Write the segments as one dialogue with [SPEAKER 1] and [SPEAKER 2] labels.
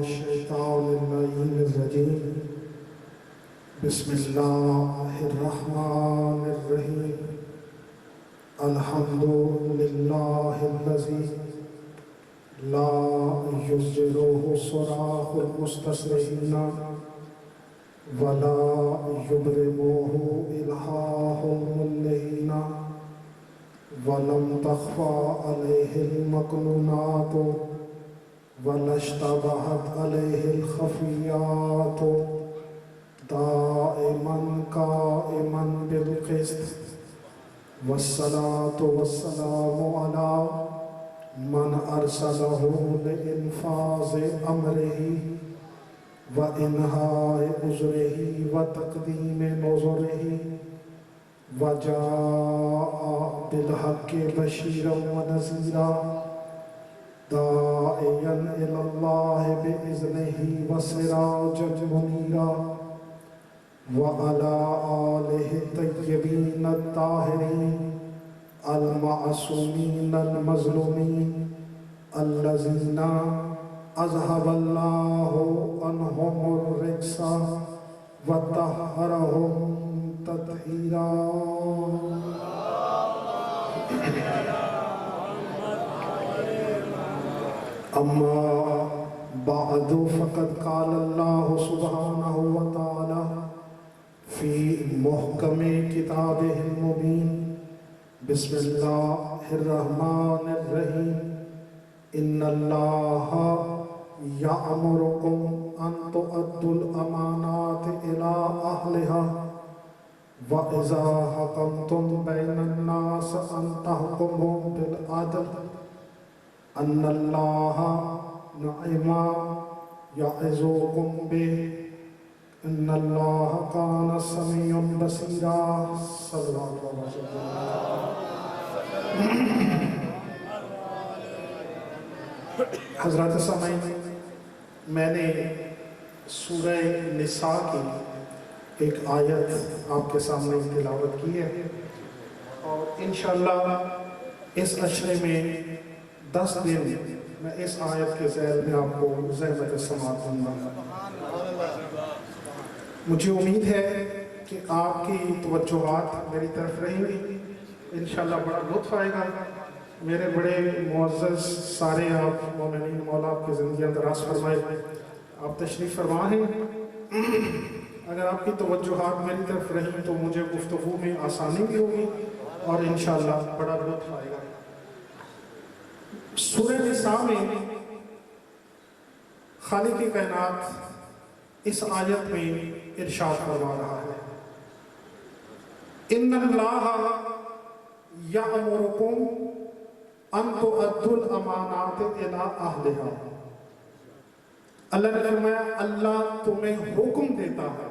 [SPEAKER 1] الشیطان اللعین الرجیم بسم اللہ الرحمن الرحیم الحمد للہ الذی لا یزجرہ صراخ المستصرخین ولا یبرمہ الہاہ الملہین ولم تخفى عليه المكنونات ولا اشتبهت عليه الخفيات دائما قائما بالقسط والصلاة والسلام على من أرسله لإنفاذ أمره وإنهاء عذره وتقديم نذره وجاء بالحق بشيرا ونذيرا داعيا إلى الله بإذنه وسراجا منيرا وعلى آله الطيبين الطاهرين المعصومين المظلومين الذين أذهب الله عنهم الرجس وطهرهم تطہیرا اما بعد فقد قال اللہ سبحانہ وتعالی فی محکم کتابہ المبین بسم اللہ الرحمن الرحیم ان اللہ یأمرکم ان تؤدوا الامانات الی اہلہا وَإِذَا حَكَمْتُمْ بَيْنَ النَّاسِ أَن تَحْكُمُوا بِالْعَدْلِ أَنَّ اللَّهَ نِعْمَ يَعِظُكُم بِهِ إِنَّ اللَّهَ كَانَ سَمِيعًا بَصِيرًا صلی اللہ علیہ وسلم۔ حضرات سامعین، میں نے سورہ نساء کی ایک آیت آپ کے سامنے تلاوت کی ہے اور انشاءاللہ اس عشرے میں 10 دن میں اس آیت کے ذیل میں آپ کو زحمت سماعت دوں گا۔ مجھے امید ہے کہ آپ کی توجہات میری طرف رہیں گی، انشاءاللہ بڑا لطف آئے گا۔ میرے بڑے معزز سارے آپ مومنین، مولا آپ کی زندگیاں دراز فرمائے، آپ تشریف فرما ہیں۔ اگر آپ کی توجہات میری طرف رہیں تو مجھے گفتگو میں آسانی بھی ہوگی اور انشاءاللہ بڑا لطف آئے گا۔ سورہ نساء میں خالق کائنات اس آیت میں ارشاد فرما رہا ہے، ان اللہ یأمرکم ان تؤدوا الامانات الی اہلہا۔ اللہ نے فرمایا اللہ تمہیں حکم دیتا ہے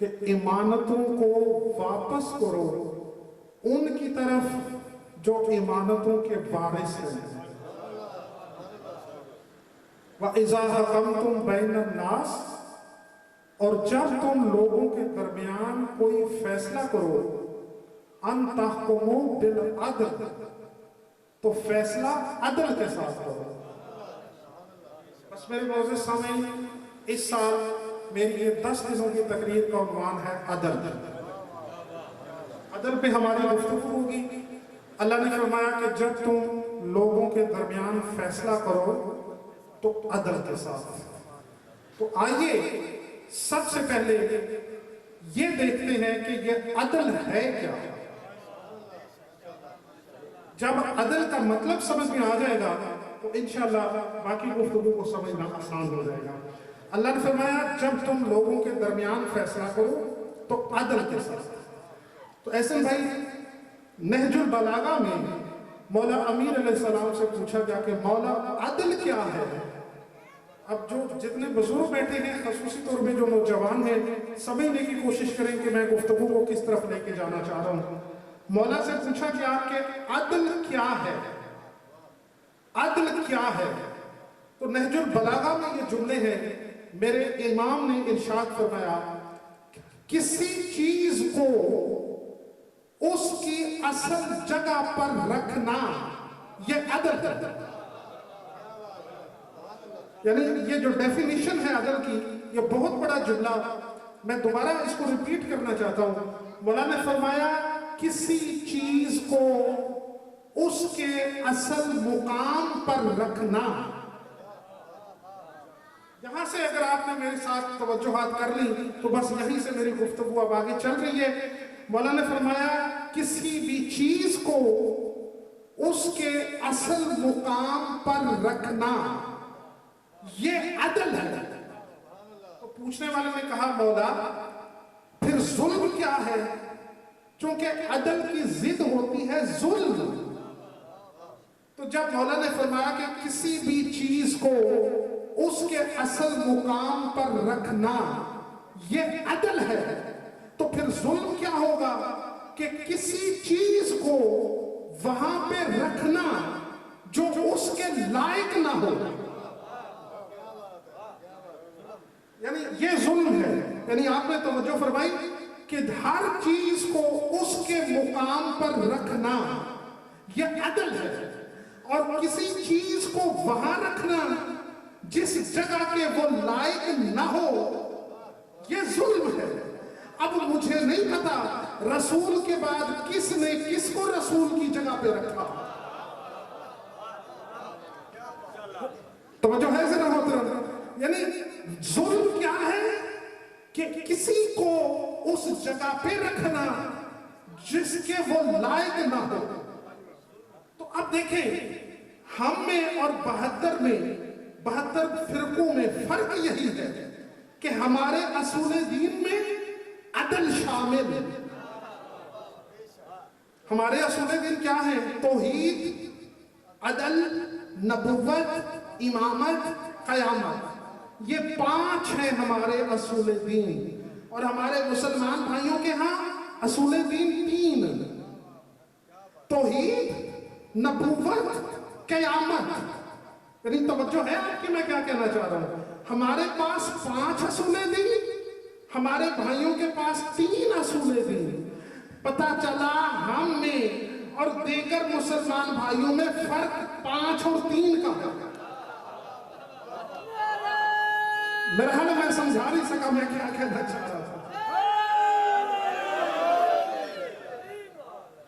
[SPEAKER 1] کہ امانتوں کو واپس کرو ان کی طرف جو امانتوں کے وارث ہیں۔ وَإِذَا حَكَمْتُمْ بَيْنَ النَّاسِ، اور جب تم لوگوں کے درمیان کوئی فیصلہ کرو، أَن تَحْكُمُوا بِالْعَدْلِ، تو فیصلہ عدل کے ساتھ کرو۔ بس میرے معزز سامعین، اس سال میری یہ 10 دنوں کی تقریر کا عنوان ہے عدل۔ عدل پہ ہماری گفتگو ہوگی۔ اللہ نے فرمایا کہ جب تم لوگوں کے درمیان فیصلہ کرو تو عدل کے ساتھ۔ تو آئیے سب سے پہلے یہ دیکھتے ہیں کہ یہ عدل ہے کیا۔ جب عدل کا مطلب سمجھ میں آ جائے گا تو انشاءاللہ باقی گفتگو کو سمجھنا آسان ہو جائے گا۔ اللہ نے فرمایا جب تم لوگوں کے درمیان فیصلہ کرو تو عدل کے ساتھ۔ تو ایسے بھائی نہج البلاغہ میں مولا امیر علیہ السلام سے پوچھا گیا کہ مولا عدل کیا ہے؟ اب جو جتنے بزرگ بیٹھے ہیں، خصوصی طور میں جو نوجوان ہیں، سمجھنے کی کوشش کریں کہ میں گفتگو کو کس طرف لے کے جانا چاہ رہا ہوں۔ مولا سے پوچھا کہ آپ کے عدل کیا ہے؟ عدل کیا ہے؟ تو نہج البلاغہ میں یہ جملے ہیں، میرے امام نے ارشاد فرمایا کسی چیز کو اس کی اصل جگہ پر رکھنا یہ عدل ہے۔ یعنی یہ جو ڈیفینیشن ہے عدل کی، یہ بہت بڑا جملہ، میں دوبارہ اس کو ریپیٹ کرنا چاہتا ہوں۔ مولانا نے فرمایا کسی چیز کو اس کے اصل مقام پر رکھنا۔ یہاں سے اگر آپ نے میرے ساتھ توجہات کر لی تو بس یہیں سے میری گفتگو اب آگے چل رہی ہے۔ مولانا نے فرمایا کسی بھی چیز کو اس کے اصل مقام پر رکھنا یہ عدل ہے۔ تو پوچھنے والے نے کہا مولا پھر ظلم کیا ہے؟ چونکہ عدل کی ضد ہوتی ہے ظلم۔ تو جب مولا نے فرمایا کہ کسی بھی چیز کو اس کے اصل مقام پر رکھنا یہ عدل ہے، تو پھر ظلم کیا ہوگا کہ کسی چیز کو وہاں پہ رکھنا جو اس کے لائق نہ ہو، یعنی یہ ظلم ہے۔ یعنی آپ نے توجہ فرمائی کہ ہر چیز کو اس کے مقام پر رکھنا یہ عدل ہے، اور کسی چیز کو وہاں رکھنا جس جگہ کے وہ لائق نہ ہو یہ ظلم ہے۔ اب مجھے نہیں پتا رسول کے بعد کس نے کس کو رسول کی جگہ پہ رکھا۔ توجہ ہے ذرا محترم، یعنی ظلم کیا ہے کہ کسی کو اس جگہ پہ رکھنا جس کے وہ لائق نہ ہو۔ تو اب دیکھیں ہم میں اور 72 فرقوں میں فرق یہی ہے کہ ہمارے اصول دین میں عدل شامل ہے۔ ہمارے اصول دین کیا ہے؟ توحید، عدل، نبوت، امامت، قیامت، یہ 5 ہیں ہمارے اصول دین۔ اور ہمارے مسلمان بھائیوں کے ہاں اصول دین 3، توحید، نبوت، قیامت۔ یعنی توجہ ہے آپ کی میں کیا کہنا چاہ رہا ہوں؟ ہمارے پاس 5 اصول دین، ہمارے بھائیوں کے پاس 3 اصول دین۔ پتہ چلا ہم میں اور دیگر مسلمان بھائیوں میں فرق 5 اور 3 کا ہے۔ میرا حال میں سمجھا نہیں سکا میں کیا کہنا چاہ رہا تھا۔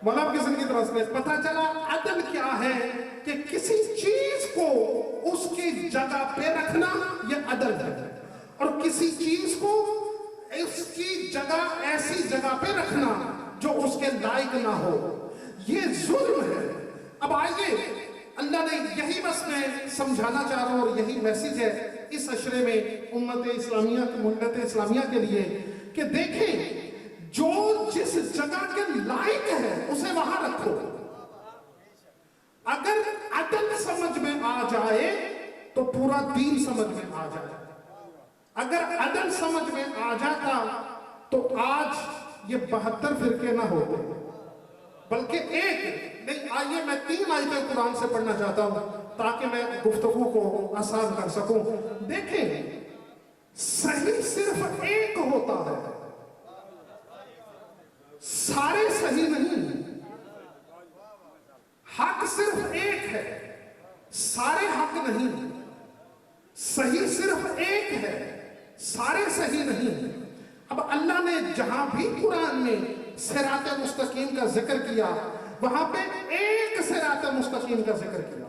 [SPEAKER 1] مولا کسی کی طرف سے پتہ چلا عدل کیا ہے کہ کسی چیز کو اس کی جگہ پہ رکھنا یہ عدل ہے، اور کسی چیز کو اس کی جگہ ایسی جگہ پہ رکھنا جو اس کے لائق نہ ہو یہ ظلم ہے۔ اب آئیے اللہ نے یہی بس میں سمجھانا چاہ رہا ہوں، اور یہی میسیج ہے اس عشرے میں امت اسلامیہ ملت اسلامیہ کے لیے کہ دیکھیں جو جس جگہ کے لائق ہے اسے وہاں رکھو۔ اگر عدل سمجھ میں آ جائے تو پورا دین سمجھ میں آ جائے۔ اگر عدل سمجھ میں آ جاتا تو آج یہ 72 فرقے نہ ہوتے، بلکہ ایک نہیں۔ آئیے میں 3 آیتیں قرآن سے پڑھنا چاہتا ہوں تاکہ میں گفتگو کو آسان کر سکوں۔ دیکھیں صحیح صرف ایک ہوتا ہے، سارے صحیح نہیں۔ حق صرف ایک ہے، سارے حق نہیں۔ صحیح صرف ایک ہے، سارے صحیح نہیں۔ اب اللہ نے جہاں بھی قرآن میں صراط مستقیم کا ذکر کیا وہاں پہ ایک صراط مستقیم کا ذکر کیا۔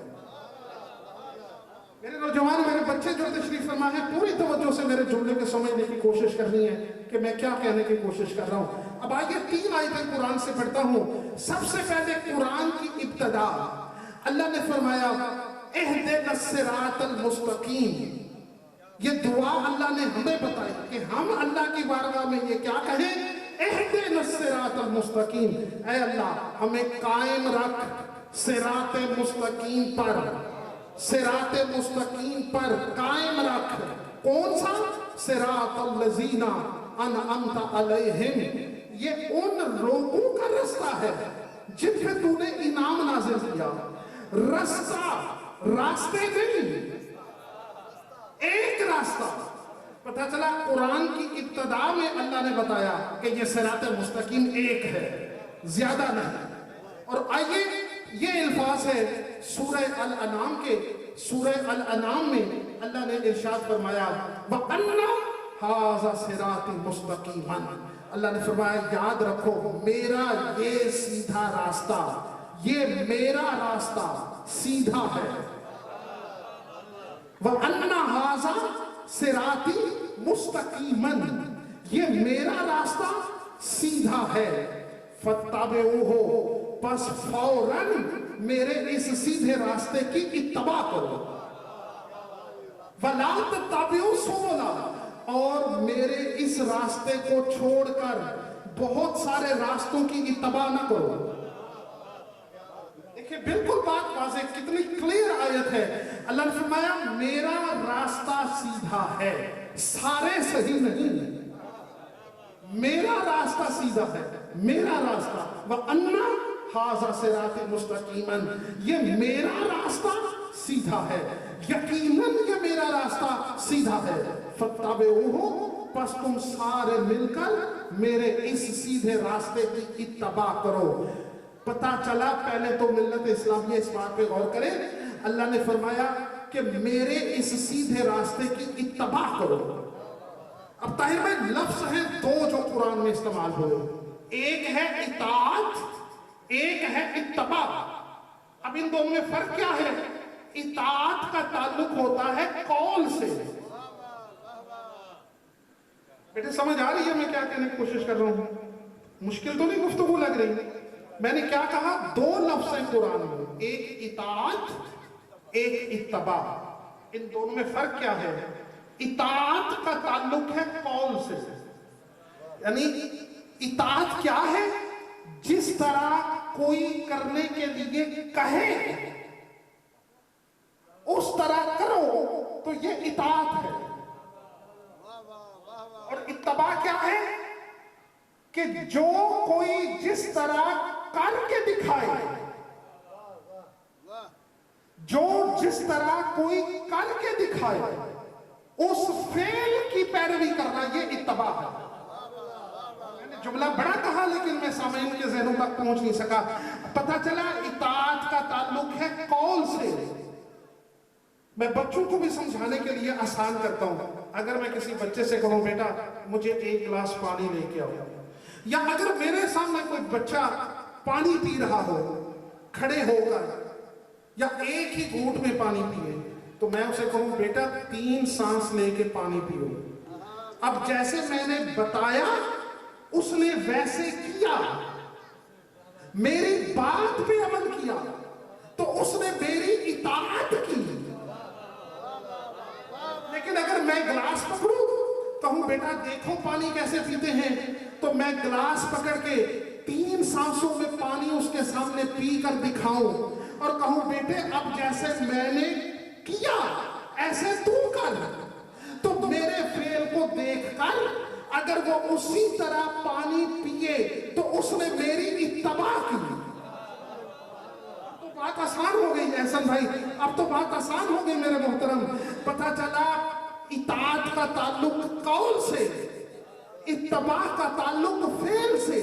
[SPEAKER 1] میرے نوجوان، میرے بچے جو تشریف فرما ہے، پوری توجہ سے میرے جملے کو سمجھنے کی کوشش کرنی ہے کہ میں کیا کہنے کی کوشش کر رہا ہوں۔ اب آئیے 3 آیتیں قرآن سے پڑھتا ہوں۔ سب سے پہلے قرآن کی ابتدا اللہ نے فرمایا اہدنا الصراط المستقیم۔ یہ دعا اللہ نے ہمیں بتائی کہ ہم اللہ کی بارگاہ میں یہ کیا کہیں؟ اہدنا الصراط المستقیم، اے اللہ ہمیں قائم رکھ صراط مستقیم پر، صراط مستقیم پر قائم رکھ۔ کون سا؟ صراط الذین انعمت علیہم، یہ ان لوگوں کا رستہ ہے جن پہ تو نے انعام نازل کیا۔ رستہ، راستے نہیں، ایک راستہ۔ پتہ چلا قرآن کی ابتدا میں اللہ نے بتایا کہ یہ صراط مستقیم ایک ہے، زیادہ نہیں۔ اور آئیے یہ الفاظ ہے سورہ الانعام کے، سورہ الانعام میں अल्लाह ने इरशाद फरमाया वअन्ना हाज़ा सिराती मुस्तकीमन, अल्लाह ने फरमाया याद रखो मेरा ये सीधा रास्ता, ये मेरा रास्ता सीधा है। वअन्ना हाज़ा सिराती मुस्तकीमन, ये मेरा रास्ता सीधा है। फत्तबिऊहु, बस फौरन मेरे इस सीधे रास्ते की इत्तबा करो। वला तत्तबिऊ सुबुला, और मेरे इस रास्ते को छोड़कर बहुत सारे रास्तों की इत्तबा न करो। देखिए बिल्कुल बात वाज़ेह, कितनी क्लियर आयत है। अल्लाह ने फरमाया मेरा रास्ता सीधा है, सारे सही नहीं, मेरा रास्ता सीधा है, मेरा रास्ता। वअन्ना हाज़ा सिराती मुस्तकीमन, ये मेरा रास्ता सीधा है, यकीनन ये मेरा रास्ता सीधा है। फत्तबिऊहु, बस तुम सारे मिलकर मेरे इस सीधे रास्ते की इत्तबा करो। पता चला, पहले तो मिल्लत इस्लामिया इस बात पे गौर करे, अल्लाह ने फरमाया कि मेरे इस सीधे रास्ते की इत्तबा करो। अब ताहिर में लफ्ज हैं दो जो कुरान में इस्तेमाल हुए, एक है इताअत, एक है इत्तबा। अब इन दोनों में फर्क क्या है? इताअत का ताल्लुक होता है कौल से। बेटे समझ आ रही है मैं क्या कहने की कोशिश कर रहा हूं? मुश्किल तो नहीं गुफ्तगू लग रही? मैंने क्या कहा? दो लफ्ज हैं कुरान में, एक इताअत, एक इत्तबा। इन दोनों में फर्क क्या है? इताअत का ताल्लुक है कौल से, यानी इताअत क्या है? जिस तरह कोई करने के लिए कहे उस तरह करो, तो ये इताअत है। और इत्तबा क्या है? कि जो कोई जिस तरह करके दिखाए, जो जिस तरह कोई करके दिखाए उस फेल की पैरवी करना, ये इत्तबा है। मैंने जुमला बड़ा कहा लेकिन मैं सामईन के ज़हनों तक पहुंच नहीं सका। पता चला इताअत का ताल्लुक है कौल से। मैं बच्चों को भी समझाने के लिए आसान करता हूं। अगर मैं किसी बच्चे से कहूं बेटा मुझे एक गिलास पानी लेके आओ, या अगर मेरे सामने कोई बच्चा पानी पी रहा हो खड़े होकर, या एक ही घूंट में पानी पिए, तो मैं उसे कहूं बेटा 3 सांस लेके पानी पियो। अब जैसे मैंने बताया उसने वैसे किया, मेरी बात पे अमल किया, तो उसने मेरी इताअत की। लेकिन अगर मैं गिलास पकड़ूं, कहूं बेटा देखो पानी कैसे पीते हैं, तो मैं गिलास पकड़ के 3 सांसों में पानी उसके सामने पी कर दिखाऊं और कहूं बेटे अब जैसे मैंने किया ऐसे तू कर, तो मेरे फेल को देखकर अगर वो उसी तरह पानी पिए तो उसने मेरी इत्तबा की। तो बात आसान हो गई एहसन भाई, अब तो बात आसान हो गई मेरे मोहतरम। पता चला इताअत का ताल्लुक कौल से, इत्तबा का ताल्लुक फेल से,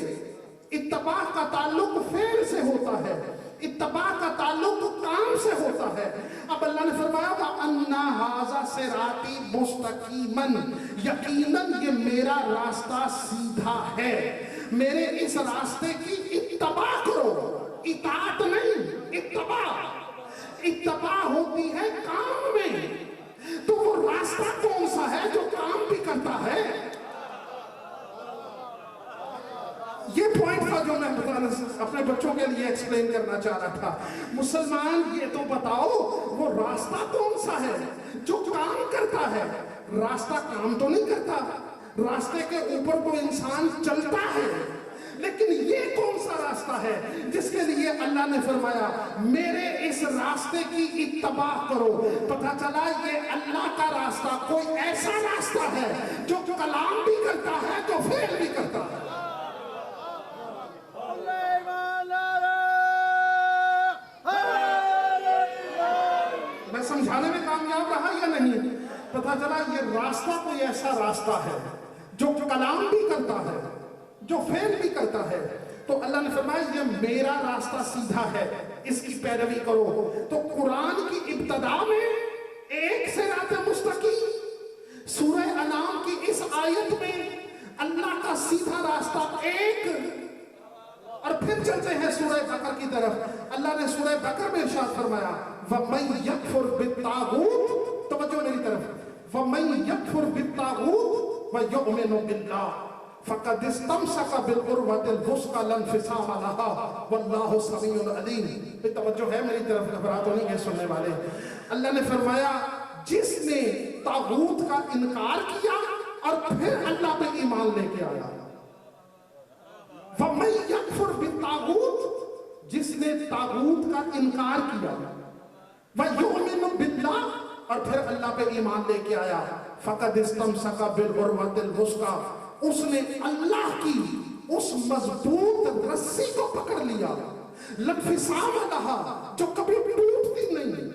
[SPEAKER 1] इत्तबा का ताल्लुक फेल से होता है, इत्तबा का ताल्लुक काम से होता है। अब अल्लाह ने फरमाया वअन्ना हाज़ा सिराती मुस्तकीमन, यकीनन ये मेरा रास्ता सीधा है, मेरे इस रास्ते की इत्तबा करो। इताअत नहीं, इत्तबा। इत्तबा होती है काम में। तो वो रास्ता कौन सा है जो काम भी करता है? ये पॉइंट था जो मैं अपने बच्चों के लिए एक्सप्लेन करना चाह रहा था। मुसलमान ये तो बताओ वो रास्ता कौन सा है जो काम करता है? रास्ता काम तो नहीं करता, रास्ते के ऊपर तो इंसान चलता है, लेकिन ये कौन सा रास्ता है जिसके लिए अल्लाह ने फरमाया मेरे इस रास्ते की इत्तबा करो? पता चला ये अल्लाह का रास्ता कोई ऐसा रास्ता है जो कलाम भी करता है, जो फेल भी करता है। मैं समझाने में कामयाब रहा या नहीं? पता चला ये रास्ता कोई ऐसा रास्ता है जो कलाम भी करता है, जो फेल भी करता है। तो अल्लाह ने फरमाया ये मेरा रास्ता सीधा है, इसकी पैरवी करो। तो कुरान की इब्तदा में एक सिरात मुस्तकीम। सूरह अनाम की इस आयत में अल्लाह का सीधा रास्ता एक, और फिर चलते हैं सूरह बकर की तरफ। अल्लाह ने सूरह बकर में इरशाद फरमाया वमन यकफुर बित्तागूत, तवज्जो मेरी तरफ, वमन यकफुर बित्तागूत व युमिनु बिल्लाह फक़द इस्तमसक बिल-उर्वतिल वुस्क़ा ला इंफ़िसाम लहा वल्लाहु समीउन अलीम। तवज्जो है मेरी तरफ, घबरा तो नहीं है सुनने वाले। अल्लाह ने फरमाया जिसने तागूत का इनकार किया और फिर अल्लाह पे ईमान लेके आया, वमन यकफुर बित्तागूत, जिसने तागूत का इनकार किया, व युमिनु बिल्लाह, और फिर अल्लाह पे ईमान लेके आया, फक़द इस्तमसक बिल-उर्वतिल वुस्क़ा, उसने अल्लाह की उस मजबूत रस्सी को पकड़ लिया, लन्फ़िसाम लहा, जो कभी टूटती नहीं।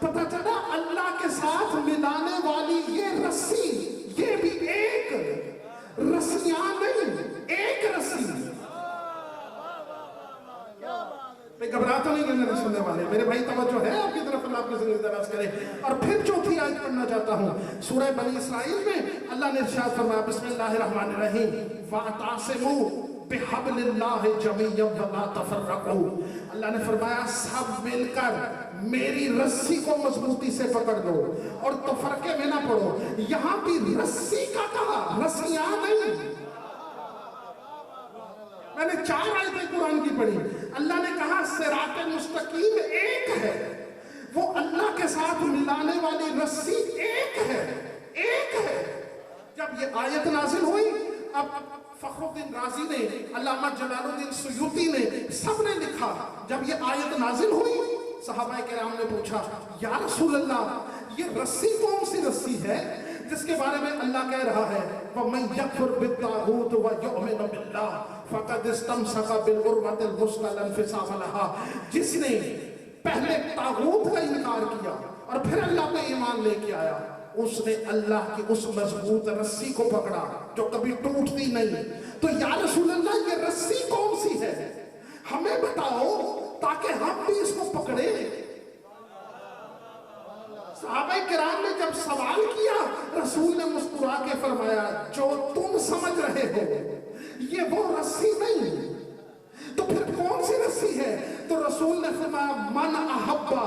[SPEAKER 1] पता चला अल्लाह के साथ मिलाने वाली ये रस्सी, ये भी एक रस्सियां नहीं, एक रस्सी। घबरा तो नहीं है मेरे सुनने वाले, मेरे भाई तवज्जो है आपकी तरफ, अल्लाह आपकी जिंदगी दराज करे। और फिर चौथी आयत पढ़ना चाहता हूँ सूरह बनी इसराइल में। अल्लाह ने इरशाद फरमाया बिस्मिल्लाहिर्रहमानिर्रहीम वअतासिमू बिहब्लिल्लाहि जमीअन वला तफर्रकू। अल्लाह ने फरमाया सब मिलकर मेरी रस्सी को मजबूती से पकड़ लो और तफरके में ना पड़ो। यहां भी रस्सी का कहा, रस्सियां नहीं। मैंने 4 आयतें कुरान की पढ़ी। अल्लाह ने कहा सिरात मुस्तकीम एक है, वो अल्लाह के साथ मिलाने वाली रस्सी एक है, एक है। जब ये आयत नाजिल हुई, अब फखरुद्दीन राजी ने, अल्लामा जलालुद्दीन सुयूती ने, सबने लिखा, जब ये आयत नाजिल हुई सहाबा किराम ने पूछा या रसूल अल्लाह ये रस्सी कौन सी रस्सी है जिसके बारे में अल्लाह कह रहा है वमन यकफुर बित्तागूत व युमिनु बिल्लाह फक़द इस्तमसक बिल-उर्वतिल वुस्क़ा ला इंफ़िसाम लहा। जिसने पहले तागूत का इनकार किया और फिर अल्लाह पे ईमान लेके आया, उसने अल्लाह की उस मजबूत रस्सी को पकड़ा जो कभी टूटती नहीं। तो या रसूल अल्लाह ये रस्सी कौन सी है, हमें बताओ ताकि हम भी इसको पकड़े। सहाबा किराम ने जब सवाल किया, रसूल ने मुस्कुरा के फरमाया जो तुम समझ रहे हो ये वो रस्सी नहीं, तो फिर कौन सी रस्सी है? तो रसूल ने फरमाया मन अहब्बा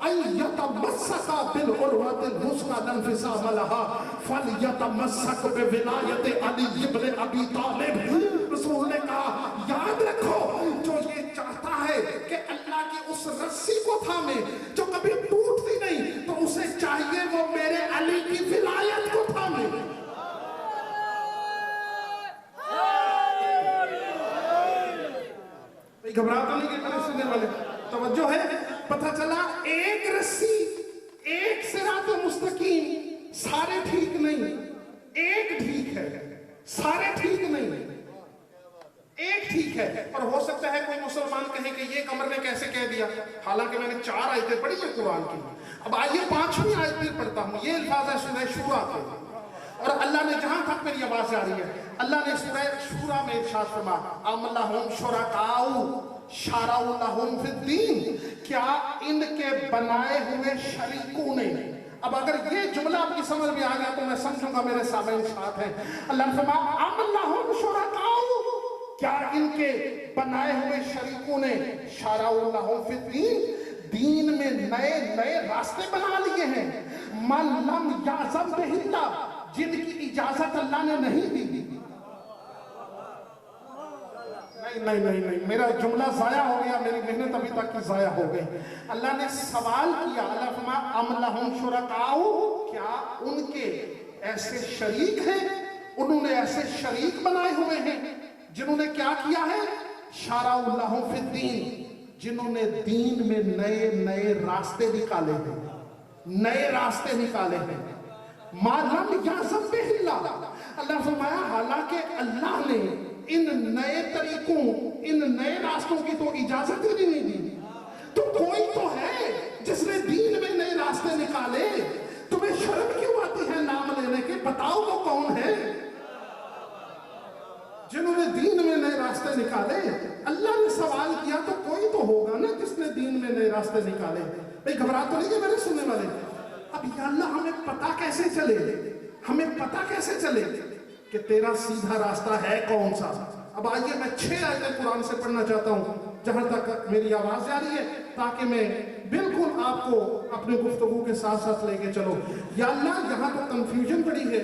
[SPEAKER 1] अन यतमस्सक बिल-उर्वतिल वुस्क़ा ला इंफ़िसाम लहा फलयतमस्सक बिविलायति अली इब्न अबी तालिब। रसूल ने कहा याद रखो जो ये चाहता है कि अल्लाह की उस रस्सी को थामे जो कभी टूटती नहीं, तो उसे चाहिए वो मेरे अली की विलायत को थामे। घबराता नहीं कि सुनने वाले, तवज्जो है। पता चला एक रस्सी, एक सिरात मुस्तकीम, सारे ठीक नहीं, एक ठीक है, सारे ठीक नहीं, एक ठीक है। और हो सकता है कोई मुसलमान कहे कि ये कमर ने कैसे कह दिया, हालांकि मैंने 4 आयतें पढ़ी है कुरान की। अब आइए 5वीं आयत भी पढ़ता हूं। ये अल्फाज है सूरह शूरा के, और अल्लाह ने जहां तक मेरी आवाज जा रही है, अल्लाह ने सूरह शूरा में इरशाद फरमाया अम लहुम शुरकाउ शरअउ लहुम फिद्दीन, क्या इनके बनाए हुए शरीकों ने। अब अगर ये जुमला आपकी समझ में आ गया तो मैं समझूंगा मेरे सामने साथ है। अल्लाह ने फरमाया अम लहुम शुरकाउ, क्या इनके बनाए हुए शरीकों ने शरअउ लहुम फिद्दीन, दीन में नए नए रास्ते बना लिए हैं, मन लम याज़म बिहिल्लाह, जिनकी इजाजत अल्लाह ने नहीं दी। नहीं नहीं नहीं, मेरा जुमला जाया हो गया, मेरी मेहनत अभी तक की जाया हो गई। अल्लाह ने सवाल किया, अल्लाह फरमाया अम लहुम शुरकाउ, क्या उनके ऐसे शरीक हैं, उन्होंने ऐसे शरीक बनाए हुए हैं जिन्होंने क्या किया है, शरअउ लहुम फिद्दीन, जिन्होंने दीन में नए नए रास्ते निकाले हैं, नए रास्ते निकाले हैं। मालम याज़म बिहिल्लाह, अल्लाह फरमाया हालांकि अल्लाह ने इन नए तरीकों, इन नए रास्तों की तो इजाजत ही नहीं दी। तो कोई तो है जिसने दीन में नए रास्ते निकाले, तुम्हें शर्म क्यों आती है नाम लेने के? बताओ वो कौन है जिन्होंने दीन में नए रास्ते निकाले। अल्लाह ने सवाल किया तो कोई तो होगा ना जिसने दीन में नए रास्ते निकाले। भाई घबरा तो नहीं है मेरे सुनने वाले। اب یا اللہ ہمیں پتہ کیسے چلے، ہمیں پتہ کیسے چلے کہ تیرا سیدھا راستہ ہے کون سا؟ اب آئیے میں 6 آیتیں قرآن سے پڑھنا چاہتا ہوں جہاں تک میری آواز جاری ہے، تاکہ میں بالکل آپ کو اپنے گفتگو کے ساتھ ساتھ لے کے چلو۔ یا اللہ یہاں تو کنفیوژن بڑی ہے،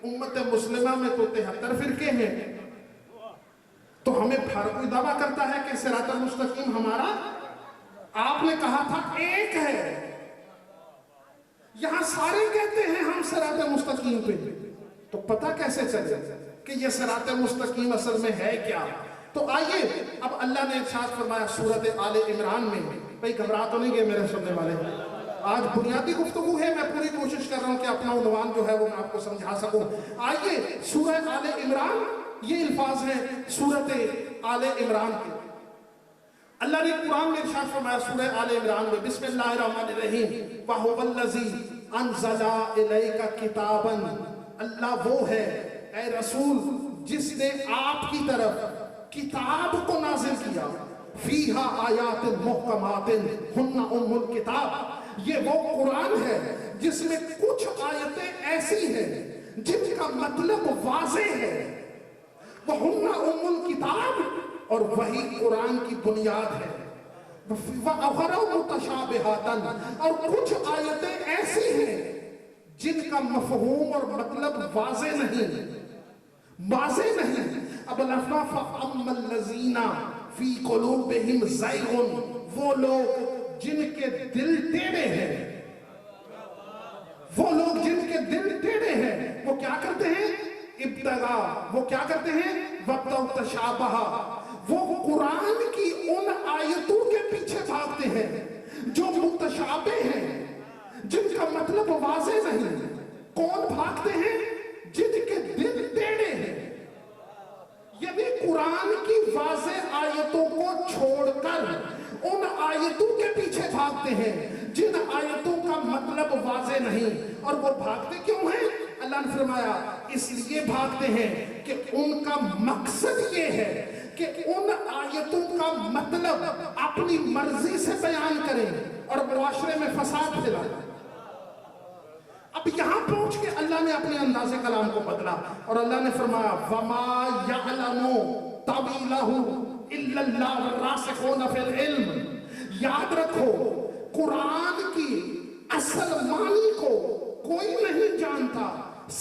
[SPEAKER 1] امت مسلمہ میں تو 73 فرقے ہیں، تو ہمیں ہر کوئی دعویٰ کرتا ہے کہ صراط المستقیم ہمارا، آپ نے کہا تھا ایک ہے، یہاں سارے کہتے ہیں ہم صراط مستقیم پہ، تو پتہ کیسے چلے کہ یہ صراط مستقیم اصل میں ہے کیا؟ تو آئیے اب اللہ نے ارشاد فرمایا سورۃ آل عمران میں، بھئی گھبرا تو نہیں گئے میرے سننے والے، آج بنیادی گفتگو ہے، میں پوری کوشش کر رہا ہوں کہ اپنا عنوان جو ہے وہ میں آپ کو سمجھا سکوں۔ آئیے سورہ آل عمران، یہ الفاظ ہیں سورۃ آل عمران کے۔ اللہ نے قرآن میں ارشاد فرمایا سورہ آل عمران میں، بسم اللہ الرحمن الرحیم، وَهُوَ الَّذِي أَنزَلَ إِلَيْكَ كِتَابًا، اللہ وہ ہے اے رسول جس نے آپ کی طرف کتاب کو نازل کیا، فیہا آیات محکمات ہن ام الکتاب، یہ وہ قرآن ہے جس میں کچھ آیتیں ایسی ہیں جن کا مطلب واضح ہے، وہن ام الکتاب، اور وہی قرآن کی بنیاد ہے، وَأُخَرَ مُتَشَابِهَاتً، اور کچھ آیتیں ایسی ہیں جن کا مفہوم اور مطلب واضح نہیں، واضح نہیں۔ اب الفا فَأَمَّا الَّذِينَ فِي قُلُوبِهِمْ زَيْغٌ، وہ لوگ جن کے دل ٹیڑے ہیں، وہ لوگ جن کے دل ٹیڑے ہیں، وہ کیا کرتے ہیں؟ ابتغا، وہ کیا کرتے ہیں؟ وَابْتَغُوا تَشَابَهَ، وہ قرآن کی ان آیتوں کے پیچھے بھاگتے ہیں جو متشابہ ہیں، جن کا مطلب واضح نہیں۔ کون بھاگتے ہیں؟ جن کے دل ٹیڑے ہیں، یعنی قرآن کی واضح آیتوں کو چھوڑ کر ان آیتوں کے پیچھے بھاگتے ہیں جن آیتوں کا مطلب واضح نہیں۔ اور وہ بھاگتے کیوں ہیں؟ اللہ نے فرمایا اس لیے بھاگتے ہیں کہ ان کا مقصد یہ ہے کہ ان آیتوں کا مطلب اپنی مرضی سے بیان کریں اور معاشرے میں فساد پھیلائیں۔ اب یہاں پہنچ کے اللہ نے اپنے انداز کلام کو بدلا اور اللہ نے فرمایا وَمَا يَعْلَمُ تَوِيلَهُ إِلَّا اللَّهُ الرَّاسِخُونَ فِي الْعِلْمِ، یاد رکھو قرآن کی اصل معنی کو کوئی نہیں جانتا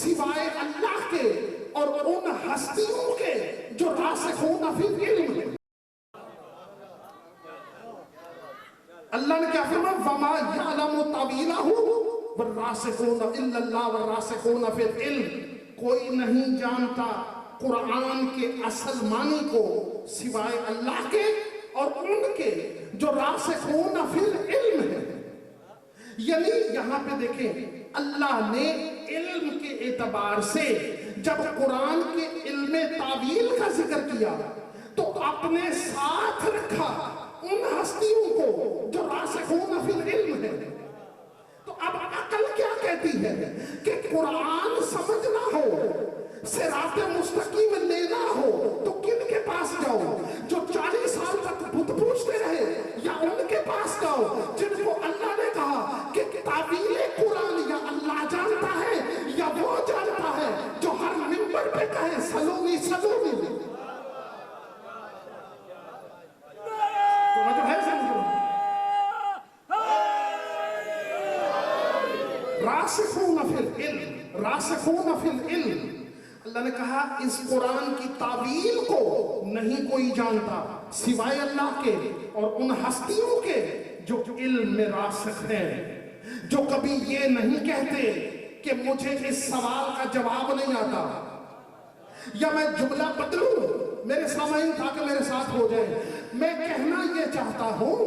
[SPEAKER 1] سوائے اللہ کے اور ان ہستیوں کے جو راسخون فی العلم ہیں۔ اللہ نے کیا فرمایا وَمَا يَعْلَمُ تَوِيلَهُ والراسخون الا اللہ والراسخون فی العلم، کوئی نہیں جانتا قرآن کے اصل معنی کو سوائے اللہ کے اور ان کے جو راسخون فی العلم ہیں۔ یعنی یہاں پہ دیکھیں اللہ نے علم کے اعتبار سے جب قرآن کے علم تعویل کا ذکر کیا تو اپنے ساتھ رکھا ان ہستیوں کو جو راسخون فی العلم ہیں۔ تو اب عقل کیا کہتی ہے کہ قرآن سمجھنا ہو، صراط مستقیم لینا ہو تو کن کے پاس جاؤ؟ جو 40 سال تک بت پوچھتے رہے، یا ان کے پاس جاؤ جن کو اللہ نے کہا کہ تعویل قرآن یا اللہ جانتا ہے یا وہ جانتا ہے جو ہر منبر پہ کہے سلونی سلونی۔ تو جو ہے راسخون فی العلم، راسخون فی العلم، اللہ نے کہا اس قرآن کی تعویل کو نہیں کوئی جانتا سوائے اللہ کے اور ان ہستیوں کے جو علم میں راسخ ہیں، جو کبھی یہ نہیں کہتے کہ مجھے اس سوال کا جواب نہیں آتا، یا میں جملہ بدلوں میرے سامعین تاکہ میرے ساتھ ہو جائے، میں کہنا یہ چاہتا ہوں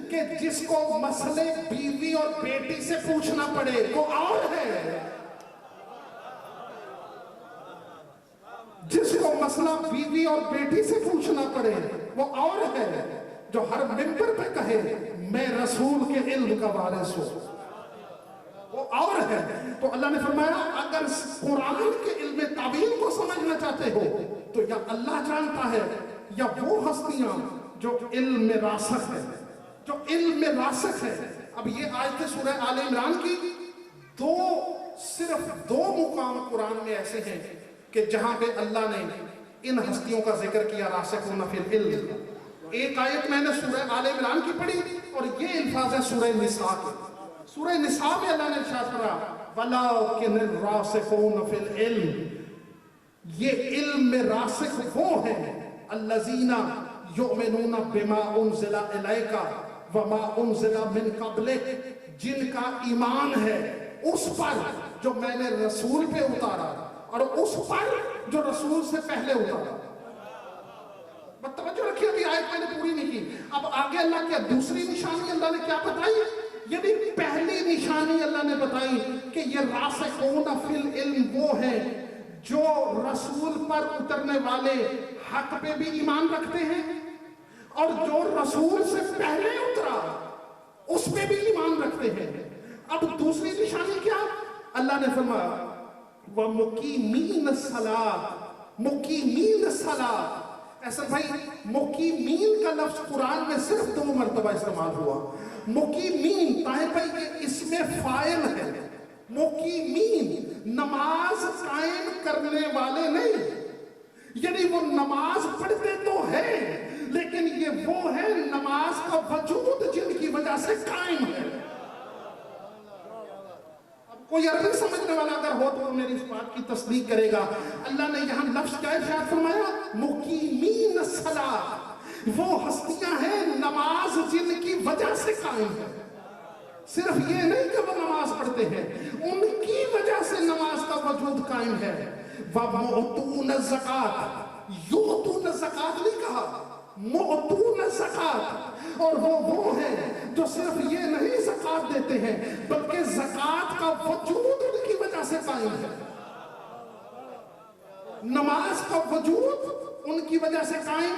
[SPEAKER 1] کہ جس کو مسئلے بیوی اور بیٹی سے پوچھنا پڑے وہ اور ہے، جس کو مسئلہ بیوی اور بیٹی سے پوچھنا پڑے وہ اور ہے، جو ہر منبر پہ کہے میں رسول کے علم کا وارث ہوں، وہ اور ہے۔ تو اللہ نے فرمایا اگر قرآن کے علم تعویل کو سمجھنا چاہتے ہو تو یا اللہ جانتا ہے یا وہ ہستیاں جو علم میں راسخ ہے، جو علم میں راسخ ہے۔ اب یہ آیت سورہ آل عمران کی सिर्फ दो मुकाम कुरान में ऐसे हैं कि जहां पे अल्लाह ने इन हस्तियों का जिक्र किया, रासिखून फिल इल्म। एक आयत मैंने सूरह आले इमरान की पढ़ी और ये अल्फाज है सूरह निसा के। सूरह निसा में अल्लाह ने इरशाद करा वलाकिन रासिखून फिल इल्म, ये इल्म में रासिख वो है अल्लज़ीना युमिनूना बिमा उनज़िला इलैका व मा उनज़िला मिन क़ब्लिक, जिनका ईमान है उस पर जो मैंने रसूल पे उतारा और उस पर जो रसूल से पहले उतारा। तवज्जो रखिए, अभी आयत मैंने पूरी नहीं की। अब आगे अल्लाह क्या दूसरी निशानी अल्लाह ने क्या बताई? यदि पहली निशानी अल्लाह ने बताई कि ये रासिखून फिल इल्म वो है जो रसूल पर उतरने वाले हक पे भी ईमान रखते हैं और जो रसूल से पहले उतरा उस पे भी ईमान रखते हैं। अब दूसरी निशानी क्या? अल्लाह ने फरमाया व मुकीमीन सलात, मुकीमीन सलात। ऐसा भाई मुकीमीन का लफ्ज कुरान में सिर्फ 2 मरतबा इस्तेमाल हुआ। मुकीमीन ताहिर भाई ये इसमें फाइल है। मुकीमीन नमाज कायम करने वाले नहीं, यानी वो नमाज पढ़ते तो है लेकिन ये वो है नमाज का वजूद जिनकी वजह से कायम है। कोई अरबी समझने वाला अगर हो तो मेरी इस बात की तस्दीक करेगा। अल्लाह ने यहाँ लफ्ज क्या इरशाद फरमाया? मुकीमीन सलात, वो हस्तियां हैं नमाज जिनकी वजह से कायम है। सिर्फ ये नहीं कि वो नमाज पढ़ते हैं, उनकी वजह से नमाज का वजूद कायम है। वमुअतून ज़कात, युअतून ज़कात नहीं कहा, मुअतून ज़कात। और वो है जो सिर्फ ये नहीं ज़कात देते हैं बल्कि ज़कात का वजूद उनकी वजह से कायम है। नमाज का वजूद उनकी वजह से कायम,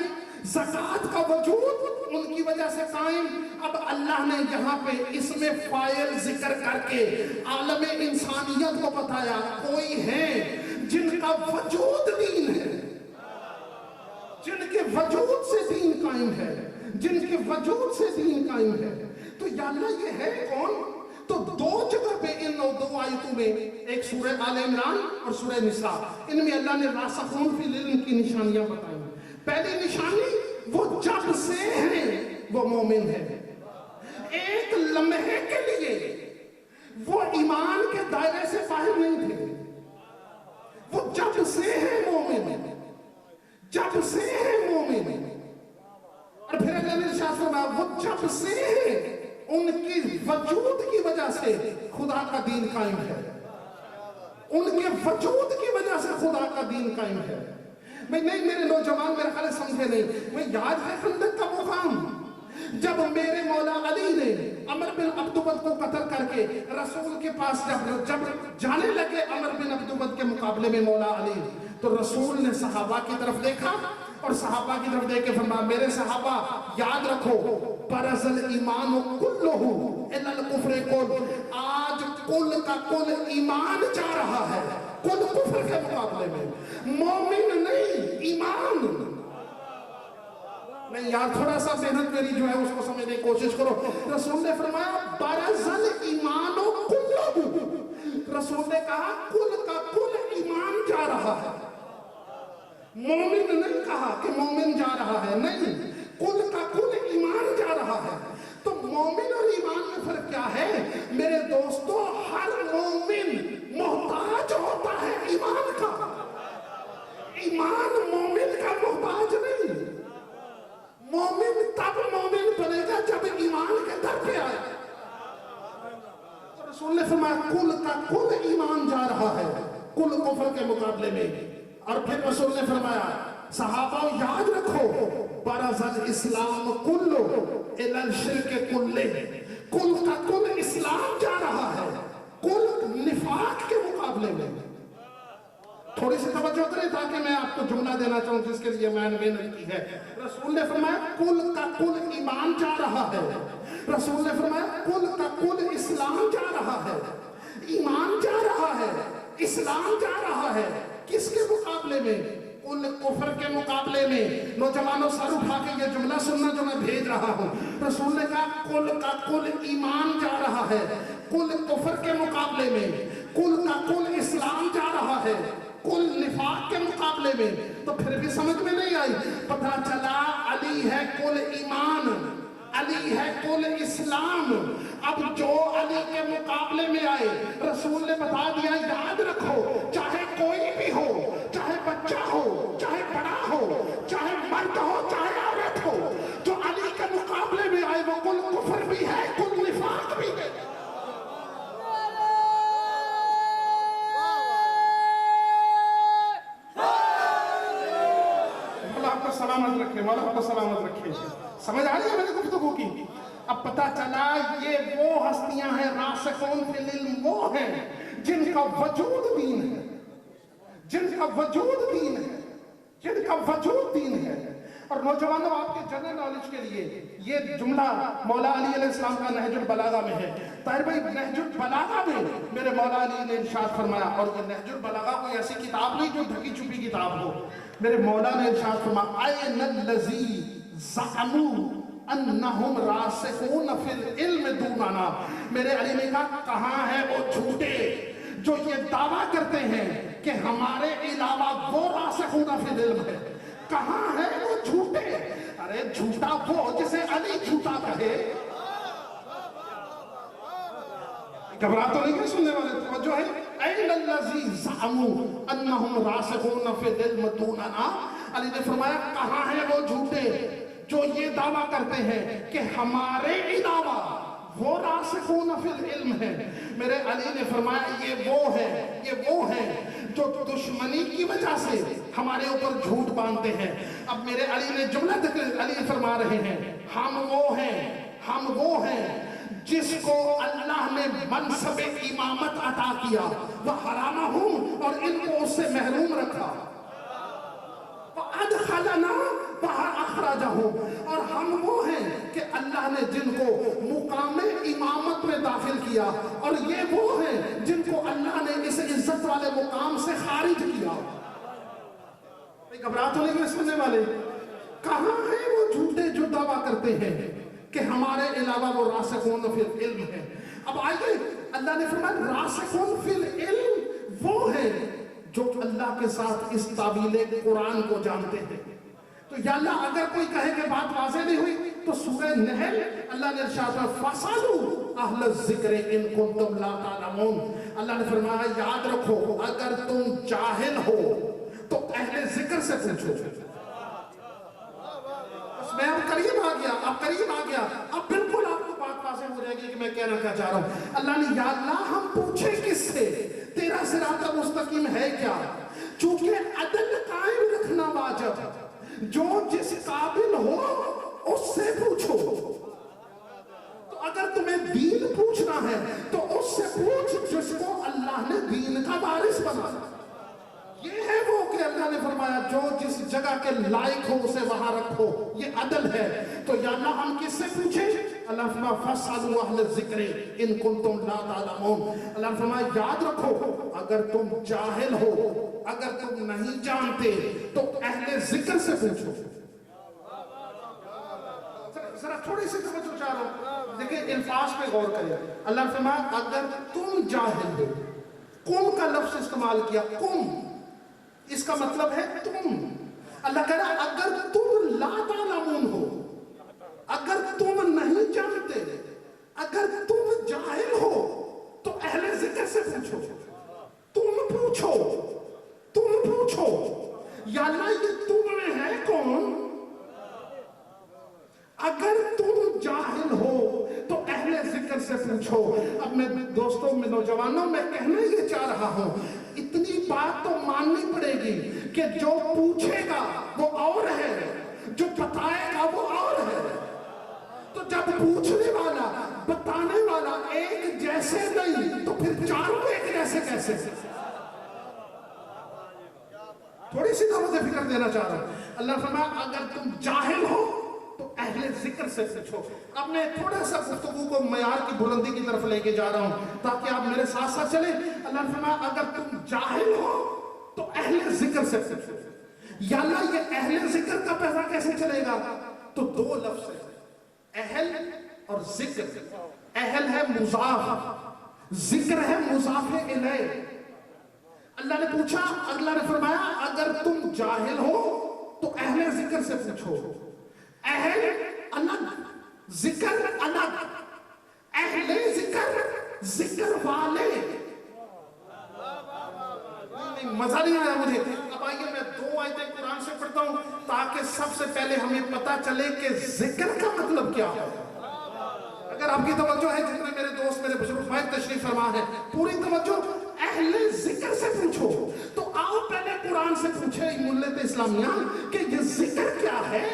[SPEAKER 1] ज़कात का वजूद उनकी वजह से कायम। अब अल्लाह ने यहाँ पे इसमें फाइल जिक्र करके आलम इंसानियत को बताया कोई है जिनका वजूद दीन है, जिनके वजूद से दीन कायम है, जिनके वजूद से दीन कायम है। तो या अल्लाह ये है कौन? तो 2 जगह पे इन 2 आयतों में, एक सूरह आले इमरान और सूरह निसा, इनमें अल्लाह ने रासिखून फिल इल्म की निशानियां बताई। पहली निशानी वो जब से है वो मोमिन है। एक लम्हे के लिए वो ईमान के दायरे से बाहर नहीं थे, वो जब से है मोमिन, जब से है मोमिन। और फिर अल्लाह ने इरशाद फरमाया वो जब से है उनकी वजूद की वजह से खुदा का दीन कायम है, उनके वजूद की वजह से खुदा का दीन कायम है। मैं नहीं, मेरे नौजवान मेरे ख्याल समझे नहीं, मैं याद है खंदक का मुकाम जब मेरे मौला अली ने अमर बिन अब्दुबद को कत्ल करके रसूल के पास जब जाने लगे अमर बिन अब्दुबद के मुकाबले में मौला अली, तो रसूल ने सहाबा की तरफ देखा और सहाबा की तरफ देख के फरमाया मेरे सहाबा याद रखो परजल ईमान कुल्लुहु इल्लल कुफ्र कुल, आज कुल का कुल ईमान जा रहा है कुल कुफ्र के मुकाबले में, मोमिन नहीं ईमान नहीं। यार थोड़ा सा मेहनत मेरी जो है उसको समझने की कोशिश करो। रसूल ने फरमाया परजल ईमान कुल्लुहु, रसूल ने कहा कुल का कुल ईमान जा रहा है, मोमिन नहीं कहा कि मोमिन जा रहा है, नहीं, कुल का कुल ईमान जा रहा है। तो मोमिन और ईमान में फर्क क्या है मेरे दोस्तों? हर मोमिन मोहताज होता है ईमान का, ईमान मोमिन का मोहताज नहीं। मोमिन तब मोमिन बनेगा जब ईमान के दर पे आए। तो रसूल ने फरमाया कुल का कुल ईमान जा रहा है कुल कुफ्र के मुकाबले में। और फिर रसूल ने फरमाया सहाबा याद रखो बरज़ल इस्लाम कुल्लु इलल शिर्क कुल्ले, कुल का कुल इस्लाम जा रहा है कुल निफाक के मुकाबले में। थोड़ी सी तवज्जो करें ताकि मैं आपको जुमला देना चाहूं जिसके लिए मैंने मेहनत की है। रसूल ने फरमाया कुल का कुल ईमान जा रहा है, रसूल ने फरमाया कुल का कुल इस्लाम जा रहा है, ईमान जा रहा है, इस्लाम जा रहा है। किसके मुकाबले में? कुल कुफ्र के मुकाबले में। नौजवानों सर उठा के ये जुमला सुनना जो मैं भेज रहा हूँ। रसूल ने कहा कुल का कुल ईमान जा रहा है, کل کفر کے مقابلے میں کل کا کل اسلام جا رہا ہے کل نفاق کے مقابلے میں، تو پھر بھی سمجھ میں نہیں آئی. پتہ چلا علی ہے کل ایمان، علی ہے کل اسلام. اب جو علی کے مقابلے میں آئے رسول نے بتا دیا یاد رکھو چاہے کوئی بھی ہو، چاہے بچہ ہو، چاہے بڑا ہو، چاہے مرد ہو، چاہے عورت ہو، جو علی کے مقابلے میں آئے وہ کل کفر بھی ہے کل نفاق بھی ہے. آپ کو سلامت رکھے، مولا آپ کو سلامت رکھے. سمجھ آ رہی ہے میری گفتگو کی؟ اب پتہ چلا یہ وہ ہستیاں ہیں راسخون فی العلم، وہ ہیں جن کا وجود دین ہے، جن کا وجود دین ہے، جن کا وجود دین ہے. اور نوجوانوں آپ کے جنرل نالج کے لیے یہ جملہ مولا علی علیہ السلام کا نہج البلاغہ میں ہے. طاہر بھائی نہج البلاغہ میں میرے مولا علی نے ارشاد فرمایا، اور یہ نہج البلاغہ کوئی ایسی کتاب نہیں جو ڈھکی چھپی کتاب ہو. میرے مولا نے ارشاد فرمایا اَيْنَ الَّذِي زَعَمُوا انہم راسخون فی العلم دوننا. میرے علی نے کہا کہاں ہے وہ جھوٹے جو یہ دعویٰ کرتے ہیں کہ ہمارے علاوہ وہ راسخون فی العلم ہے؟ کہاں ہے وہ جھوٹے؟ ارے جھوٹا وہ جسے علی جھوٹا کہے. گھبرا تو نہیں کہ سننے والے توجہ ہے. اَيْنَ الَّذِي زَعَمُوا انہم راسخون فی العلم دوننا. علی نے فرمایا کہاں ہے وہ جھوٹے جو یہ دعویٰ کرتے ہیں کہ ہمارے علاوہ وہ راسخون فی العلم ہے. میرے علی نے فرمایا یہ وہ ہے جو دشمنی کی وجہ سے ہمارے اوپر جھوٹ باندھتے ہیں. اب میرے علی نے جملہ ذکر علی فرما رہے ہیں ہم وہ ہیں جس کو اللہ نے منصب امامت عطا کیا، وَحَرَامَهُمْ، اور ان کو اس سے محروم رکھا، وَأَدْخَلَنَا وَأَخْرَجَهُمْ، اور ہم وہ ہیں کہ اللہ نے جن کو مقام امامت میں داخل کیا، اور یہ وہ ہیں جن کو اللہ نے اس عزت والے مقام سے خارج کیا. گھبرا تو نہیں سننے والے؟ کہاں ہیں وہ جھوٹے جو دعویٰ کرتے ہیں کہ ہمارے علاوہ وہ راسخون فی العلم ہے؟ اب آئیے اللہ نے فرمایا راسخون فی العلم وہ ہیں جو اللہ کے ساتھ اس تعبیل قرآن کو جانتے ہیں. تو یا اللہ اگر کوئی کہے کہ بات واضح نہیں ہوئی تو سورہ نحل اللہ نے ارشاد فَاسْأَلُوا أَهْلَ الذِّكْرِ إِن كُنتُمْ لَا تَعْلَمُونَ. اللہ نے فرمایا یاد رکھو اگر تم جاہل ہو تو اہل ذکر سے پوچھو. بس میں اب قریب آ گیا اب بالکل آپ کو بات واضح ہو جائے گی کہ میں کہنا کیا چاہ رہا ہوں. اللہ نے یا اللہ ہم پوچھیں کس سے؟ تیرا صراط مستقیم ہے کیا؟ چونکہ عدل قائم رکھنا واجب، جو جس قابل ہو اس سے پوچھو. تو اگر تمہیں دین پوچھنا ہے تو اس سے پوچھ جس کو اللہ نے دین کا وارث بنایا. یہ ہے وہ کہ اللہ نے فرمایا جو جس جگہ کے لائق ہو اسے وہاں رکھو، یہ عدل ہے. تو یا اللہ ہم کس سے پوچھیں؟ اللہ فرمایا فَاسْأَلُوا أَهْلَ الذِّكْرِ إِن كُنتُمْ لَا تَعْلَمُونَ. اللہ فرمایا یاد رکھو اگر تم جاہل ہو، اگر تم نہیں جانتے تو اہل ذکر سے پوچھو. ذرا تھوڑی سی توجہ چاہ رہا ہوں، دیکھیں الفاظ پہ غور کریں. اللہ فرمایا اگر تم جاہل ہو، کم کا لفظ استعمال کیا، کم اس کا مطلب ہے تم. اللہ کہہ رہا اگر تم لا تعلمون ہو، اگر تم نہیں جانتے، اگر تم جاہل ہو تو اہل ذکر سے پوچھو. تم پوچھو یا اللہ یہ تم میں ہے کون؟ اگر تم جاہل ہو تو اہل ذکر سے پوچھو. اب میں دوستوں میں نوجوانوں میں کہنا یہ چاہ رہا ہوں اتنی بات تو ماننی پڑے گی کہ جو پوچھے گا وہ اور ہے، جو بتائے گا وہ اور ہے. تو جب پوچھنے والا بتانے والا ایک جیسے نہیں تو پھر چاروں ایک جیسے کیسے؟ تھوڑی سی دعوت فکر دینا چاہ رہا ہوں. اللہ فرمایا اگر تم جاہل ہو تو اہل ذکر سے پوچھو. اب میں تھوڑا سا گفتگو کو معیار کی بلندی کی طرف لے کے جا رہا ہوں تاکہ آپ میرے ساتھ ساتھ چلیں. اللہ نے فرمایا اگر تم جاہل ہو تو اہل ذکر سے پوچھو. یا اللہ یہ اہل ذکر کا پتہ کیسے چلے گا؟ تو دو لفظ ہیں اہل اور ذکر. اہل ہے مضاف، ذکر ہے مضاف الیہ. اللہ نے پوچھا, اللہ نے فرمایا اگر تم جاہل ہو تو اہل ذکر سے پوچھو. اہل الگ, ذکر الگ. اہل ذکر, ذکر والے. مزہ نہیں آیا مجھے. اب آئیے میں 2 آیتیں قرآن سے پڑھتا ہوں تاکہ سب سے پہلے ہمیں پتا چلے کہ ذکر کا مطلب کیا ہے. اگر آپ کی توجہ ہے, جتنے میرے دوست میرے بزرگ بھائی تشریف فرما ہے, پوری توجہ, اہل ذکر سے پوچھو. تو آؤ پہلے قرآن سے پوچھے ملت اسلامیہ کہ یہ ذکر کیا ہے,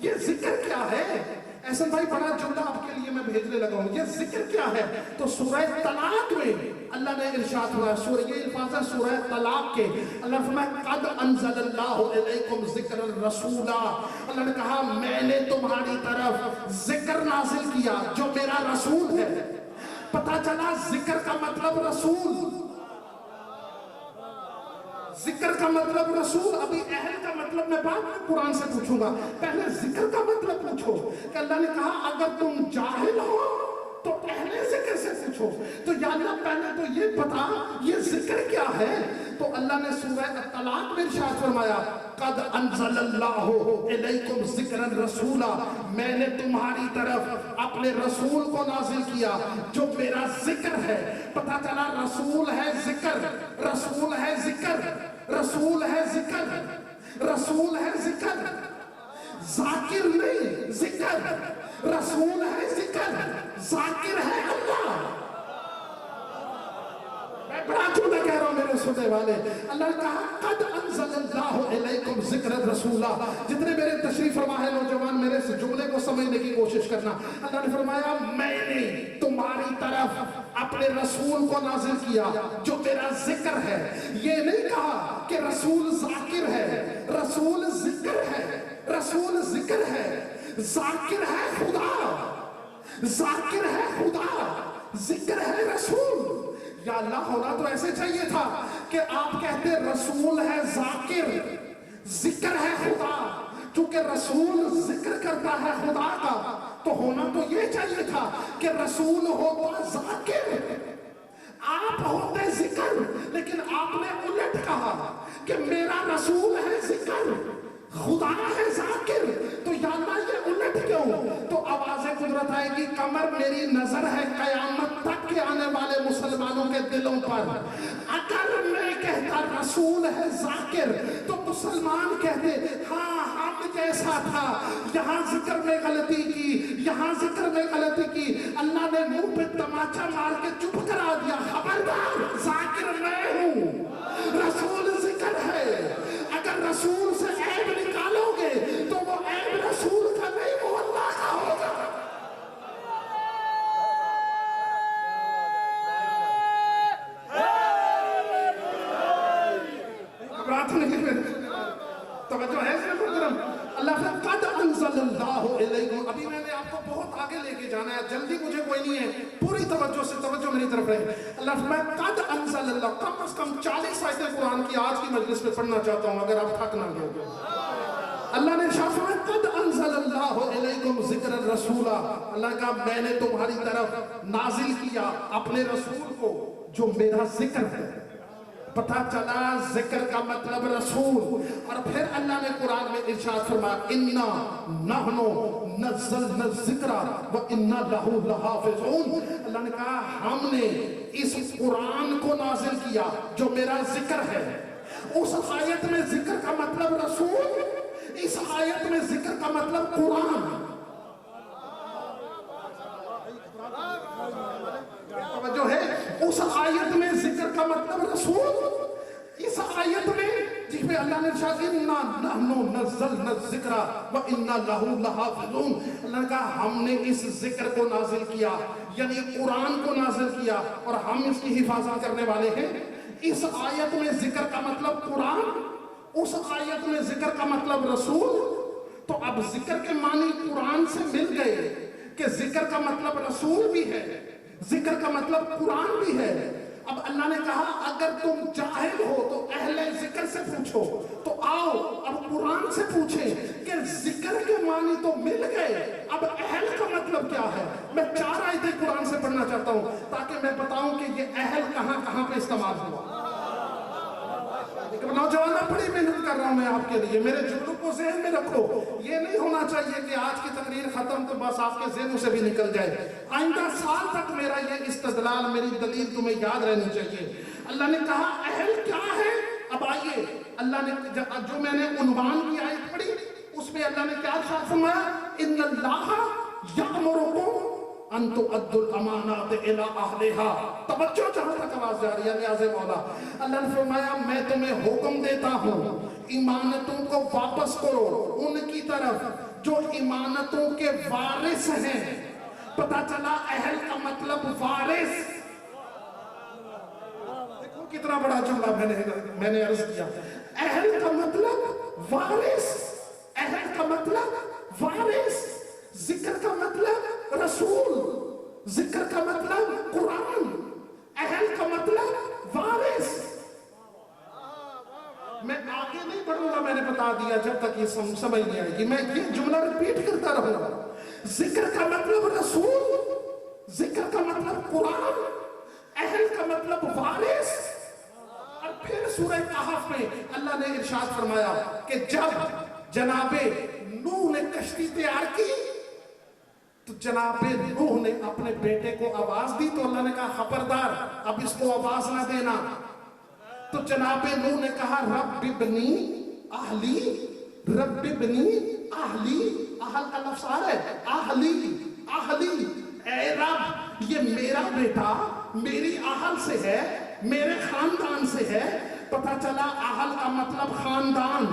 [SPEAKER 1] یہ ذکر کیا ہے. احسن بھائی بڑا جملہ آپ کے لیے میں بھیجنے لگا ہوں, یہ ذکر کیا ہے. تو سورہ طلاق میں اللہ نے ارشاد ہوا, سورہ یہ الفاظ ہے سورہ طلاق کے. اللہ فرمایا قد انزل اللہ علیکم ذکر الرسولا. اللہ نے کہا میں نے تمہاری طرف ذکر نازل کیا جو میرا رسول ہے. پتہ چلا ذکر کا مطلب رسول, ذکر کا مطلب رسول. ابھی اہل کا مطلب میں بعد میں قرآن سے پوچھوں گا, پہلے ذکر کا مطلب پوچھو. کہ اللہ نے کہا اگر تم جاہل ہو تو اہل ذکر سے پوچھو. تو یا اللہ پہلے تو یہ بتا یہ ذکر کیا ہے. تو اللہ نے سورہ طلاق میں ارشاد فرمایا قد انزل اللہ علیکم ذکر الرسولا, میں نے تمہاری طرف اپنے رسول کو نازل کیا جو میرا ذکر ہے. پتہ چلا رسول ہے ذکر, رسول ہے ذکر, رسول ہے ذکر, رسول ہے ذکر. ذاکر نہیں, ذکر. رسول ہے ذکر, ذاکر ہے اللہ. میں بڑا جملہ کہہ رہا ہوں میرے سننے والے. اللہ نے کہا قد انزل اللہ علیکم ذکر الرسولا. جتنے میرے تشریف فرما ہے نوجوان میرے اس جملے کو سمجھنے کی کوشش کرنا. اللہ نے فرمایا میں نے تمہاری طرف اپنے رسول کو نازل کیا جو میرا ذکر ہے. یہ نہیں کہا کہ رسول ذاکر ہے, رسول ذکر ہے, رسول ذکر ہے. ذاکر ہے خدا, ذاکر ہے خدا, ذکر ہے رسول. یا اللہ ہونا تو ایسے چاہیے تھا کہ آپ کہتے رسول ہے ذاکر, ذکر ہے خدا. چونکہ رسول ذکر کرتا ہے خدا کا تو ہونا تو یہ چاہیے تھا کہ رسول ہوتا ذاکر, آپ ہوتے ذکر. لیکن آپ نے الٹ کہا کہ میرا رسول ہے ذکر, خدا ہے ذاکر. تو یا اللہ یہ الٹ کیوں؟ تو آواز قدرت آئے گی. کمر میری نظر ہے قیامت تک کے آنے والے مسلمانوں کے دلوں پر. اگر میں کہتا رسول ہے ذاکر تو مسلمان کہتے ہاں ہم جیسا تھا, یہاں ذکر میں غلطی کی, یہاں ذکر میں غلطی کی. اللہ نے منہ پہ تماچا مار کے چپ کرا دیا, خبردار ذاکر میں ہوں, رسول ذکر ہے. اگر رسول سے عیب نکالو گے تو وہ عیب رسول کا نہیں, وہ اللہ کا ہوگا. بات نہیں توجہ ہے صرف محترم. اللہ نے قد انزل اللہ علیکم. ابھی میں نے آپ کو بہت آگے لے کے جانا ہے, جلدی مجھے کوئی نہیں ہے, پوری توجہ سے توجہ میری طرف رہے. اللہ میں قد انزل اللہ, کم از کم 40 آیتیں قرآن کی آج کی مجلس میں پڑھنا چاہتا ہوں اگر آپ تھک نہ گئے. اللہ نے ارشاد فرمایا قد انزل اللہ علیکم ذکر الرسولا. اللہ کا میں نے تمہاری طرف نازل کیا اپنے رسول کو جو میرا ذکر ہے. پتہ چلا ذکر کا مطلب رسول. اور پھر اللہ نے قرآن میں ارشاد فرمایا انا نحن نزلنا الذکر وانا لہ لحافظون. اللہ نے کہا ہم نے اس قرآن کو نازل کیا جو میرا ذکر ہے. اس آیت میں ذکر کا مطلب رسول, اس آیت میں ذکر کا مطلب قرآن. جو ہے اس آیت میں ذکر کا مطلب رسول, اس آیت میں جس میں اللہ نے ارشاد انا نحن نزلنا الذکر وانا لہ لحافظون. اللہ نے کہا ہم نے اس ذکر کو نازل کیا یعنی قرآن کو نازل کیا اور ہم اس کی حفاظت کرنے والے ہیں. اس آیت میں ذکر کا مطلب قرآن, اس آیت میں ذکر کا مطلب رسول. تو اب ذکر کے معنی قرآن سے مل گئے کہ ذکر کا مطلب رسول بھی ہے, ذکر کا مطلب قرآن بھی ہے. اب اللہ نے کہا اگر تم جاہل ہو تو اہل ذکر سے پوچھو. تو آؤ اب قرآن سے پوچھیں کہ ذکر کے معنی تو مل گئے, اب اہل کا مطلب کیا ہے. میں 4 آیتیں قرآن سے پڑھنا چاہتا ہوں تاکہ میں بتاؤں کہ ये अहल कहाँ कहाँ पे इस्तेमाल हुआ। नौजवान, बड़ी मेहनत कर रहा हूं मैं आपके लिए, मेरे जुमलों को ज़हन में रखो। ये नहीं होना चाहिए कि आज की तकरीर खत्म तो बस आपके ज़हनों से भी निकल जाए। आइंदा साल तक मेरा ये इस्तदलाल, मेरी दलील तुम्हें याद रहनी चाहिए। अल्लाह ने कहा अहल क्या है। अब आइए, अल्लाह ने जो मैंने उन्वान की आयत पढ़ी उसमें अल्लाह ने क्या इरशाद फरमाया, इन्नल्लाह यअमुरुकुम अन तुअद्दुल अमानात इला अहलिहा। तवज्जो, जहां तक आवाज जा रही है नियाज़े मौला, अल्लाह ने फरमाया मैं तुम्हें हुक्म देता हूं इमानतों को वापस करो उनकी तरफ जो इमानतों के वारिस हैं। पता चला अहल का मतलब वारिस। देखो कितना बड़ा जुमला मैंने अर्ज किया। अहल का मतलब वारिस, अहल का मतलब वारिस, जिक्र का मतलब रसूल, जिक्र का मतलब कुरान, अहल का मतलब वारिस। मैं आगे नहीं बढ़ूंगा, मैंने बता दिया, जब तक ये समझ नहीं आएगी मैं ये जुमला रिपीट करता रहूंगा। जिक्र का मतलब रसूल, जिक्र का मतलब कुरान, अहल का मतलब वारिस। और फिर सूरह कहफ में अल्लाह ने इरशाद फरमाया कि जब जनाबे नूह ने कश्ती तैयार की तो जनाबे नूह ने अपने बेटे को आवाज दी तो अल्लाह ने कहा खबरदार अब इसको आवाज ना देना। तो जनाबे नूह ने कहा रब्बिबनी आहली, रब्बिबनी आहली, आहल का लफ्ज आ रहा है, आहली, आहली, ऐ रब ये मेरा बेटा मेरी आहल से है, मेरे खानदान से है। पता चला आहल का मतलब खानदान,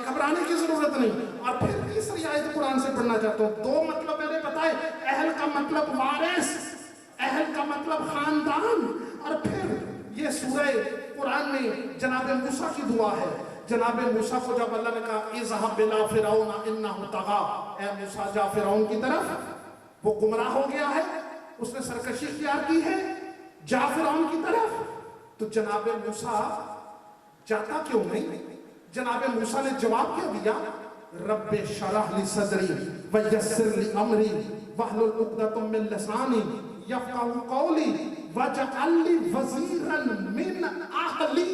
[SPEAKER 1] घबराने की जरूरत नहीं। और फिर तीसरी आयत कुरान से पढ़ना चाहता हूं। दो मतलब मैंने बताए, अहल का मतलब वारिस, अहल का मतलब खानदान। और फिर ये सूरह कुरान में जनाब मूसा की दुआ है। जनाब मूसा को जब अल्लाह ने कहा इज़हब बिला फिरौन इन्नहु तग़ा, ए मूसा जा फिरौन की तरफ, वो गुमराह हो गया है, उसने सरकशी इख्तियार की है, जा फिरौन की तरफ। तो जनाब मूसा जाता क्यों नहीं? जनाब मूसा ने जवाब क्या दिया, रब्बे शरह ली सदरी व यस्सिर ली अमरी वहलुल उक़दतम मिन लिसानी यफ़क़हू क़ौली वजअल ली वज़ीरन मिन अहली।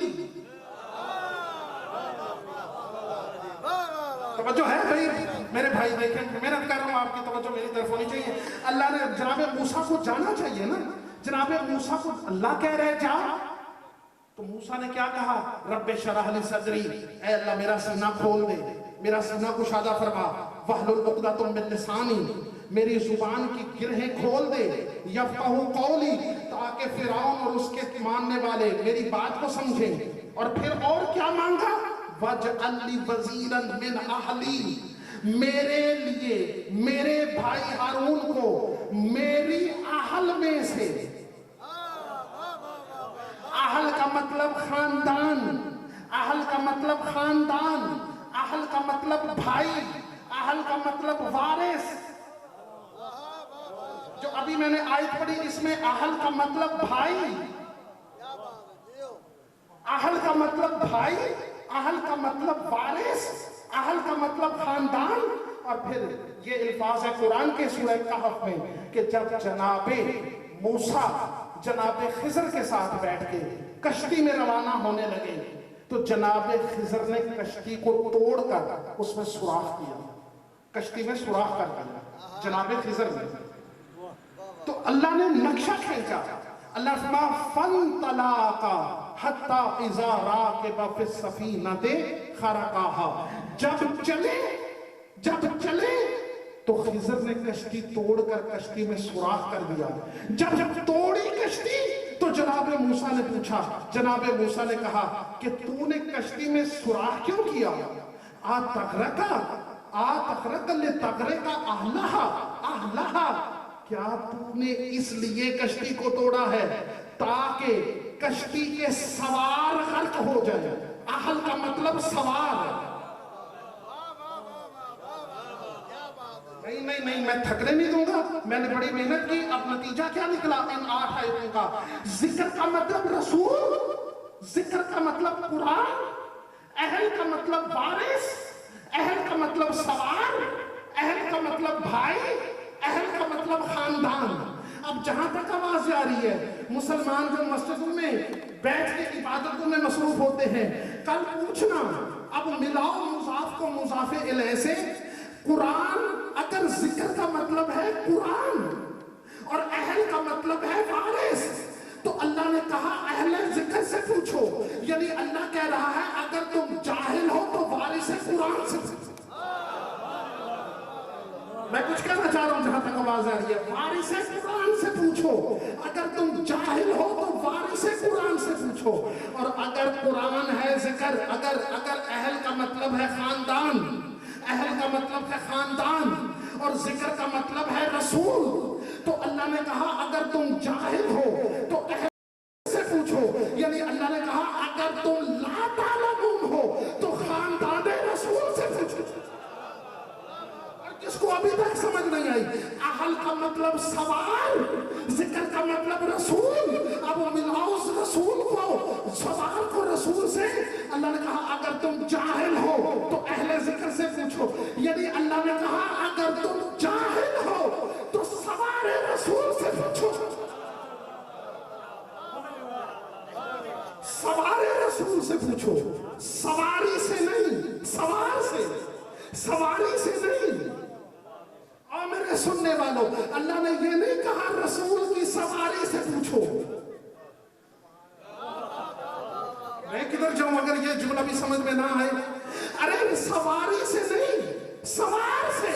[SPEAKER 1] तवज्जो है भाई, मेरे भाई देखें, मेहनत कर रहा हूं, आपकी तवज्जो मेरी तरफ होनी चाहिए। अल्लाह ने जनाब मूसा को जाना चाहिए ना, जनाब मूसा को अल्लाह कह रहे जा, तो मूसा ने क्या कहा, रब्बे शरह ली सदरी, ऐ अल्लाह मेरा सीना खोल दे, मेरा सीना कुशादा फरमा, वहलुल उक़दतम मिन लिसानी, मेरी जुबान की गिरहें खोल दे, यफ़क़हू क़ौली, ताकि फिरौन और उसके मानने वाले मेरी बात को समझें। और फिर और क्या मांगा, वजअल ली वज़ीरन मिन अहली, मेरे लिए मेरे भाई हारून को मेरी आहल में से, आहल का मतलब खानदान, आहल का मतलब खानदान, आहल का मतलब भाई, आहल का मतलब वारिस। जो अभी मैंने आयत पढ़ी इसमें आहल का मतलब भाई, आहल का मतलब भाई, आहल का मतलब वारिस, आहल का मतलब खानदान। और फिर ये अल्फाज है कुरान के सूरह कहफ में कि जब जनाबे मूसा जनाबे खिजर के साथ बैठ के कश्ती में रवाना होने लगे तो जनाबे खिजर ने कश्ती को तोड़कर उसमें सुराख किया, कश्ती में सुराख कर दिया जनाबे खिजर ने। तो अल्लाह ने नक्शा खींचा, अल्लाह फरमा फन तलाका हत्ता इज़ा राकिबा फिस सफीनते खरकाहा, जब चले तो खिजर ने कश्ती तोड़कर कश्ती में सुराख कर दिया। जब तोड़ी कश्ती तो जनाबे मूसा ने पूछा, जनाबे मूसा ने कहा कि तूने कश्ती में सुराख क्यों किया? आ तगरका ले तगरेका अहलहा अहलहा, क्या तूने इसलिए कश्ती को तोड़ा है ताकि कश्ती के सवार गर्क हो जाए? अहल का मतलब सवार। नहीं, मैं थकने नहीं दूंगा, मैंने बड़ी मेहनत की। अब नतीजा क्या निकला इन 8 आयतों का? जिक्र का मतलब रसूल, जिक्र का मतलब कुरान, अहल का मतलब वारिस, अहल का मतलब सवार, अहल का मतलब भाई, अहल का मतलब खानदान। अब जहां तक आवाज जा रही है, मुसलमान जो मस्जिदों में बैठ के इबादतों में मसरूफ होते हैं, कल पूछना, अब मिलाओ मुजाफ को मुजाफे इलैह से। कुरान अगर जिक्र का मतलब है कुरान और अहल का मतलब है वारिस, तो अल्लाह ने कहा अहले जिक्र से पूछो, यानी अल्लाह कह रहा है अगर तुम जाहिल हो तो वारिस कुरान से पूछो। मैं कुछ कहना चाह रहा हूं जहां तक आवाज आ रही है, वारिस कुरान से पूछो, अगर तुम जाहिल हो तो वारिस कुरान से पूछो। और अगर कुरान है जिक्र, अगर अगर अहल का मतलब है खानदान, अहल का मतलब है खानदान और जिक्र का मतलब है रसूल, तो अल्लाह ने कहा अगर तुम जाहिल हो तो अहल से पूछो, यानी अल्लाह ने कहा अगर तुम ला तालमून हो तो खानदान रसूल से पूछो। जिसको अभी तक समझ नहीं आई, अहल का मतलब सवार, जिक्र का मतलब रसूल, अब मिलाओ उस रसूल को, सवार को रसूल से। अल्लाह ने कहा अगर तुम जाहिल हो तो अहले जिक्र से पूछो, यानी अल्लाह ने कहा अगर तुम जाहिल हो तो सवार रसूल से पूछो। सवार रसूल से पूछो, सवारी से नहीं, सवार से, सवारी से नहीं। और मेरे सुनने वालों, अल्लाह ने ये नहीं कहा रसूल की सवारी से पूछो। मैं किधर जाऊं अगर ये जुमला भी समझ में ना आए? अरे सवारी से नहीं, सवार से।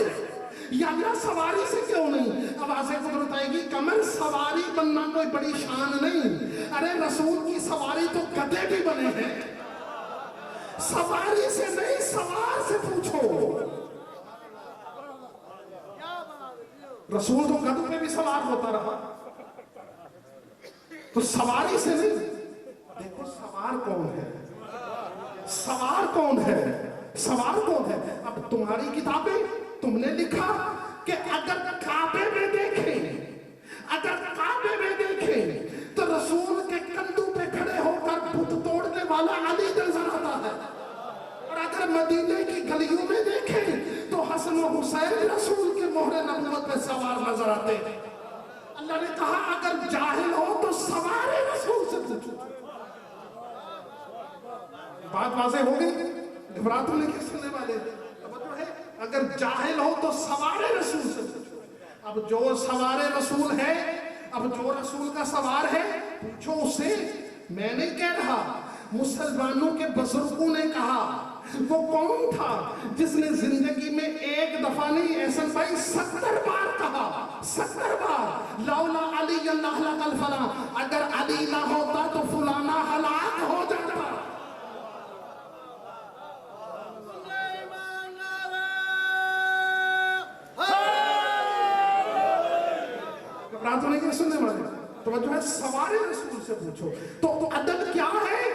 [SPEAKER 1] या अल्लाह सवारी से क्यों नहीं? अब आसे कुदरत आएगी, कमर सवारी बनना कोई बड़ी शान नहीं। अरे रसूल की सवारी तो गधे भी बने हैं। सवारी से नहीं, सवार से पूछो। रसूल तो गधों पे भी सवार होता रहा, तो सवारी से नहीं। देखो सवार कौन है, सवार कौन है, सवार कौन है? अब तुम्हारी किताबें, तुमने लिखा कि अगर काबे में देखें, अगर काबे में देखें तो रसूल के कंधों पे खड़े होकर बुत तोड़ने वाला अली नजर आता है, और अगर मदीने की गलियों में देखें तो हसन और हुसैन रसूल के मोहरे नबूवत पे सवार नजर आते। अल्लाह ने कहा अगर जाहिल हो तो सवार रसूल से पूछो। बात वाज़ेह हो गई? घबरा तो नहीं सुनने वाले? मतलब है अगर जाहिल हो तो सवार रसूल से पूछो। अब जो सवार रसूल है, अब जो रसूल का सवार है पूछो उससे। मैं नहीं कह रहा, मुसलमानों के बुजुर्गों ने कहा। वो कौन था जिसने जिंदगी में एक दफा नहीं, एहसन भाई 70 बार कहा, 70 बार, लौला अली अल्लाह लकल फला, अगर अली ना होता तो फुलाना हलाक हो जाता। घबरा तो नहीं सुनने वाले? तो जो है सवारे रसूल से पूछो। तो अदब क्या है?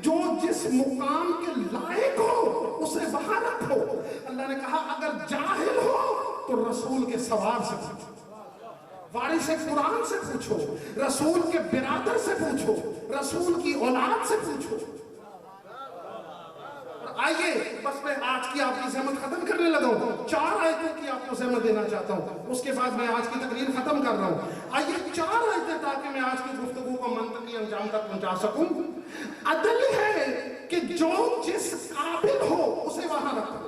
[SPEAKER 1] जो जिस मुकाम के लायक हो उसे वहां रखो। अल्लाह ने कहा अगर जाहिल हो तो रसूल के सवार से पूछो, वारिस कुरान से पूछो, रसूल के बिरादर से पूछो, रसूल की औलाद से पूछो। आइए बस मैं आज की आपकी ज़हमत खत्म करने लगा हूं। 4 आयतों की आपको ज़हमत देना चाहता हूं, उसके बाद मैं आज की तकरीर खत्म कर रहा हूं। आइए 4 आयतें, ताकि मैं आज की गुफ्तगू को मंतकी अंजाम तक पहुंचा सकूं। अदल है कि जो जिस काबिल हो उसे वहां रखो।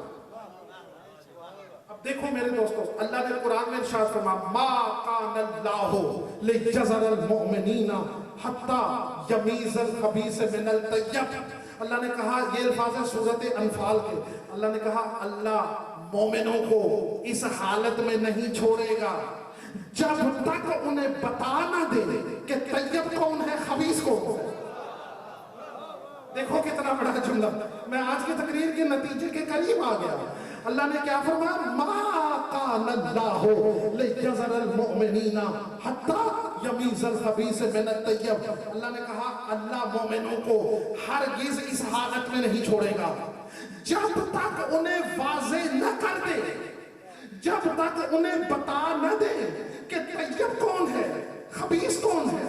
[SPEAKER 1] अब देखो मेरे दोस्तों, अल्लाह ने कुरान में इरशाद फरमाया मा कानल्लाहु लियजरल मुमिनीना हत्ता यमीज़ल खबीस मिनल तय्यब। अल्लाह ने कहा, ये अल्फाज़ है सूरत अनफाल के, अल्लाह ने कहा अल्लाह मोमिनों को इस हालत में नहीं छोड़ेगा जब तक उन्हें बता ना दे कि तय्यब कौन है, खबीस कौन है। देखो कितना बड़ा जुमला। मैं आज की तकरीर के नतीजे के करीब आ गया। अल्लाह ने क्या फरमाया, मा कानल्लाहु लियजरल मुमिनीना हत्ता यमीज़ल खबीस मिनत तय्यब। अल्लाह ने कहा अल्लाह मोमिनों को हरगिज़ इस हालत में नहीं छोड़ेगा जब तक उन्हें वाज़े न कर दे, जब तक उन्हें बता न दे कि तय्यब कौन है, खबीस कौन है।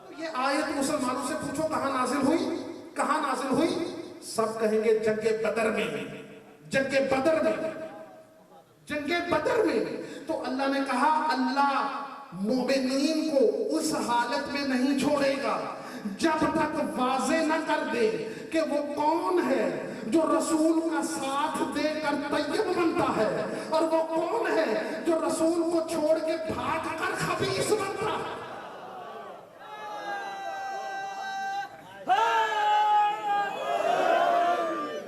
[SPEAKER 1] तो ये आयत मुसलमानों से पूछो कहां नाजिल हुई, कहां नाजिल हुई? सब कहेंगे जंगे बदर में, जंगे बदर में, जंगे बदर में। तो अल्लाह ने कहा अल्लाह मोमिनीन को उस हालत में नहीं छोड़ेगा जब तक वाज़े न कर दे कि वो कौन है जो रसूल का साथ देकर तैयब बनता है, और वो कौन है जो रसूल को छोड़ के भाग कर खबीस बनता है।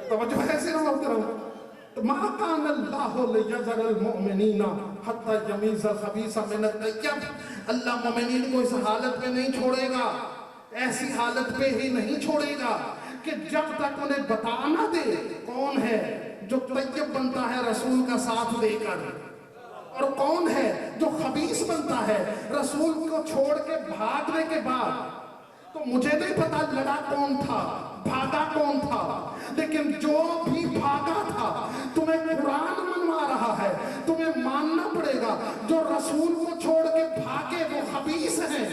[SPEAKER 1] तवज्जो है सिर्फ मोहतरम। मा कान अल्लाहु लियज़रल मुमिनीना हत्ता यमीज़ल खबीसा मिन अत-तय्यब। अल्लाह मोमिनीन को इस हालत में नहीं छोड़ेगा, ऐसी हालत पे ही नहीं छोड़ेगा कि जब तक उन्हें बता ना दे कौन है जो तय्यब बनता है रसूल का साथ देकर, और कौन है जो खबीस बनता है रसूल को छोड़ के भागने के बाद। तो मुझे नहीं पता लड़ा कौन था, भागा कौन था, लेकिन जो भी भागा था तुम्हें कुरान मनवा रहा है, तुम्हें मानना पड़ेगा जो रसूल को छोड़ के भागे वो खबीस हैं।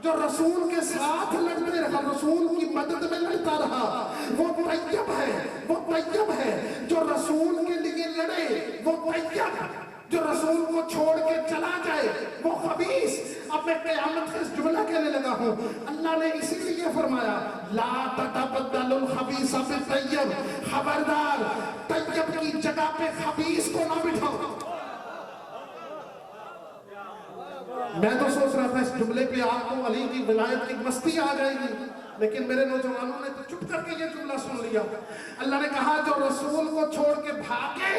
[SPEAKER 1] जो रसूल के साथ लड़ते रहा, रसूल की मदद में लड़ता रहा, वो तय्यब है, वो तय्यब है। जो रसूल के लिए लड़े वो तय्यब, जो रसूल को छोड़ के चला जाए वो खबीस। अब मैं क़यामत से इस जुमला कहने लगा हूँ, अल्लाह ने इसीलिए फरमाया ला ततबद्दलुल खबीसा बित-तय्यब, खबरदार तय्यब की जगह पे खबीस को ना बिठाओ। मैं तो सोच रहा था इस जुमले पे आपको अली की विलायत की मस्ती आ जाएगी, लेकिन मेरे नौजवानों ने तो चुप करके ये जुमला सुन लिया। अल्लाह ने कहा जो रसूल को छोड़ के भागे,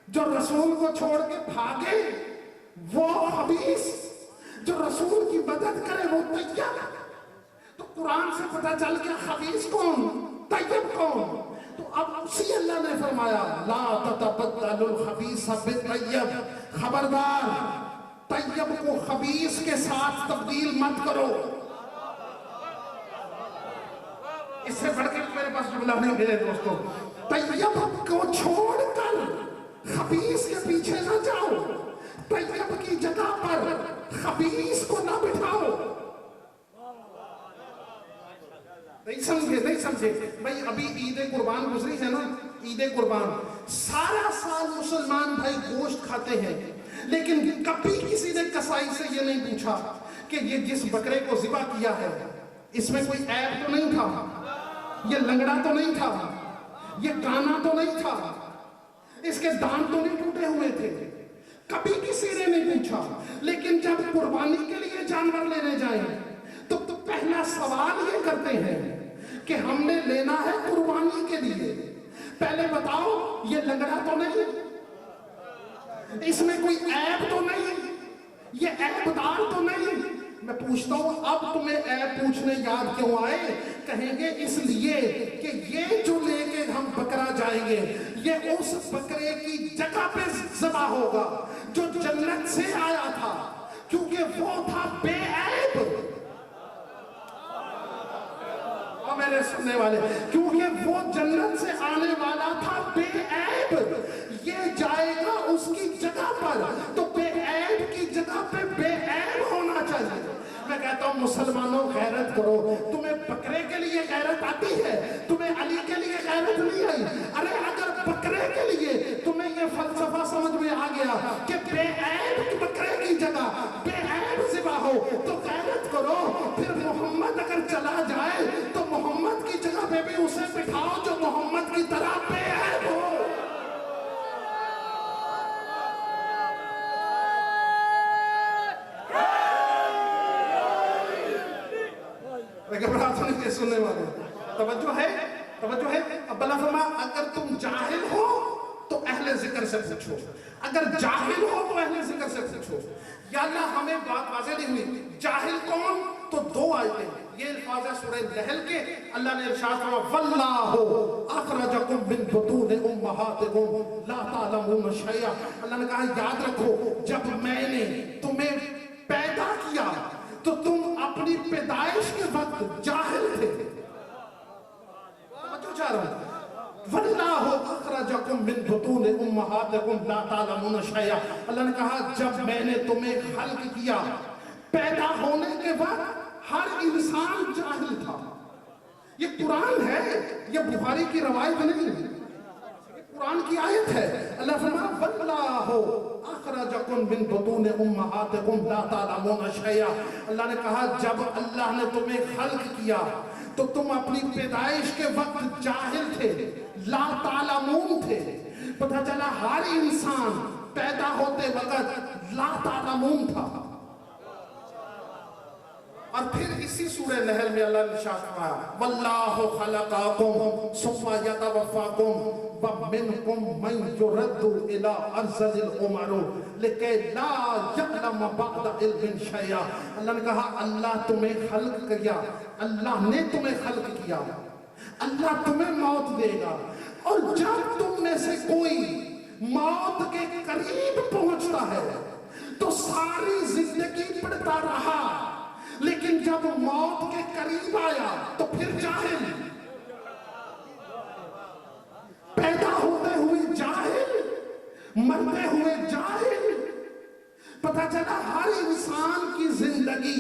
[SPEAKER 1] जो रसूल को छोड़ के भागे वो खबीस, जो रसूल की मदद करे वो तय्यब। तो कुरान से पता चल गया खबीस कौन, तय्यब कौन। तो अब उसी अल्लाह ने फरमाया ला ततबद्दलुल खबीसा बित-तय्यब, खबरदार तय्यब को खबीस के साथ तब्दील मत करो। इससे बढ़ के मेरे पास जुमला नहीं मेरे दोस्तों। तय्यब को छोड़कर खबीस के पीछे ना जाओ, तय्यब की जगह पर खबीस को ना बिठाओ। नहीं समझे, नहीं समझे भाई। अभी ईद कुर्बान गुजरी है ना, ईद कुर्बान, सारा साल मुसलमान भाई गोश्त खाते हैं, लेकिन कभी किसी ने कसाई से ये नहीं पूछा कि ये जिस बकरे को ज़िबा किया है इसमें कोई ऐब तो नहीं था, ये लंगड़ा तो नहीं था, ये काना तो नहीं था, इसके दांत तो नहीं टूटे हुए थे। कभी किसी ने नहीं पूछा। लेकिन जब कुर्बानी के लिए जानवर लेने जाएं तो पहला सवाल ये करते हैं कि हमने लेना है कुर्बानी के लिए, पहले बताओ ये लंगड़ा तो नहीं, इसमें कोई ऐब तो नहीं, ये ऐबदार तो नहीं। मैं पूछता हूं अब तुम्हें ऐब पूछने याद क्यों आए? कहेंगे इसलिए कि ये जो लेके हम बकरा जाएंगे ये उस बकरे की जगह पे ज़बा होगा जो जन्नत से आया था, क्योंकि वो था बेऐब। और मेरे सुनने वाले, क्योंकि वो जन्नत से आने वाला था बेऐब, ये जाएगा उसकी जगह पर, तो बेऐब की जगह पे बेऐब होना चाहिए। मैं कहता हूँ मुसलमानों गैरत करो। तुम्हें बकरे के लिए गैरत आती है, तुम्हें अली के लिए गैरत नहीं आई। अरे अगर बकरे के लिए तुम्हें ये फलसफा समझ में आ गया कि बेऐब बकरे की जगह बेऐब ज़िबा हो तो गैरत करो। फिर मोहम्मद अगर चला जाए तो मोहम्मद की जगह पे भी उसे बिठाओ जो मोहम्मद की तरह बेऐब हो। सुनने वाले तवज्जो है, तवज्जो है। अब अल्लाह फरमा अगर तुम जाहिल हो तो अहले जिक्र से पूछो, अगर जाहिल हो तो अहले जिक्र से पूछो। या अल्लाह हमें बात वाज़ेह नहीं हुई, जाहिल कौन? तो दो आयतें ये अल्फाज है सूरह नहल के। अल्लाह ने इरशाद फरमाया वल्लाहु अखरजकुम मिन बुतून उम्महातिकुम ला तालमून शैया। अल्लाह ने कहा याद रखो जब मैंने तुम्हें पैदा किया तो तुम अपनी पैदाइश के वक्त जाहिल थे। समझो चाह रहा हूं, वल्लाहु अखरजकुम मिन बुतून उम्महातिकुम ला तालमून शैया। अल्लाह ने कहा जब मैंने तुम्हें खल्क किया, पैदा होने के बाद हर इंसान जाहिल था। ये कुरान है, ये बुखारी की रवायत नहीं, ये कुरान की आयत है। अल्लाह फरमाया वल्लाहु अखरजकुम मिन बुतून उम्महातिकुम ला तालमून शैया। अल्लाह ने कहा जब अल्लाह ने तुम्हें खल्क किया तो तुम अपनी पैदाइश के वक्त जाहिल थे, ला तालमून थे। पता चला हर इंसान पैदा होते वक्त ला तालमून था। और फिर इसी सूरह नहल में अल्लाह ने इरशाद फरमाया वल्लाहु खलक़कुम सुम्मा यतवफ़्फ़ाकुम व मिनकुम मन युरद्दु इला अर्ज़लिल उमर लिकै ला यअलम बअद इल्मिन शैया। अल्लाह ने कहा अल्लाह तुम्हें खल्क किया, अल्लाह ने तुम्हें खल्क किया, अल्लाह तुम्हें मौत देगा। और जब तुम में से कोई मौत के करीब पहुंचता है तो सारी जिंदगी पढ़ता रहा, लेकिन जब मौत के करीब आया तो फिर जाहिल, पैदा होते हुए जाहिल, मरते हुए जाहिल। पता चला हर इंसान की जिंदगी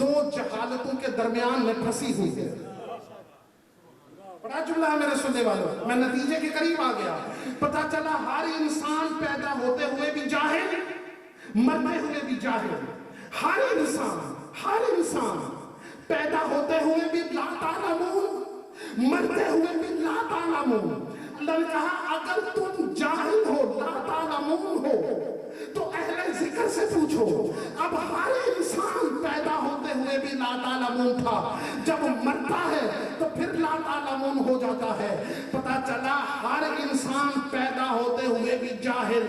[SPEAKER 1] दो जहालतों के दरमियान में फंसी हुई है। बड़ा जुमला है मेरे सुनने वालों, मैं नतीजे के करीब आ गया। पता चला हर इंसान पैदा होते हुए भी जाहिल, मरते हुए भी जाहिल। हर इंसान पैदा होते हुए भी ला तालमून, मरते हुए भी ला तालमून। अल्लाह ने कहा अगर तुम जाहिल हो, ला तालमून हो, तो अहले जिक्र से पूछो। अब हर इंसान पैदा होते हुए भी ला तालमून था, जब मरता है तो फिर ला तालमून हो जाता है। पता चला हर इंसान पैदा होते हुए भी जाहिल,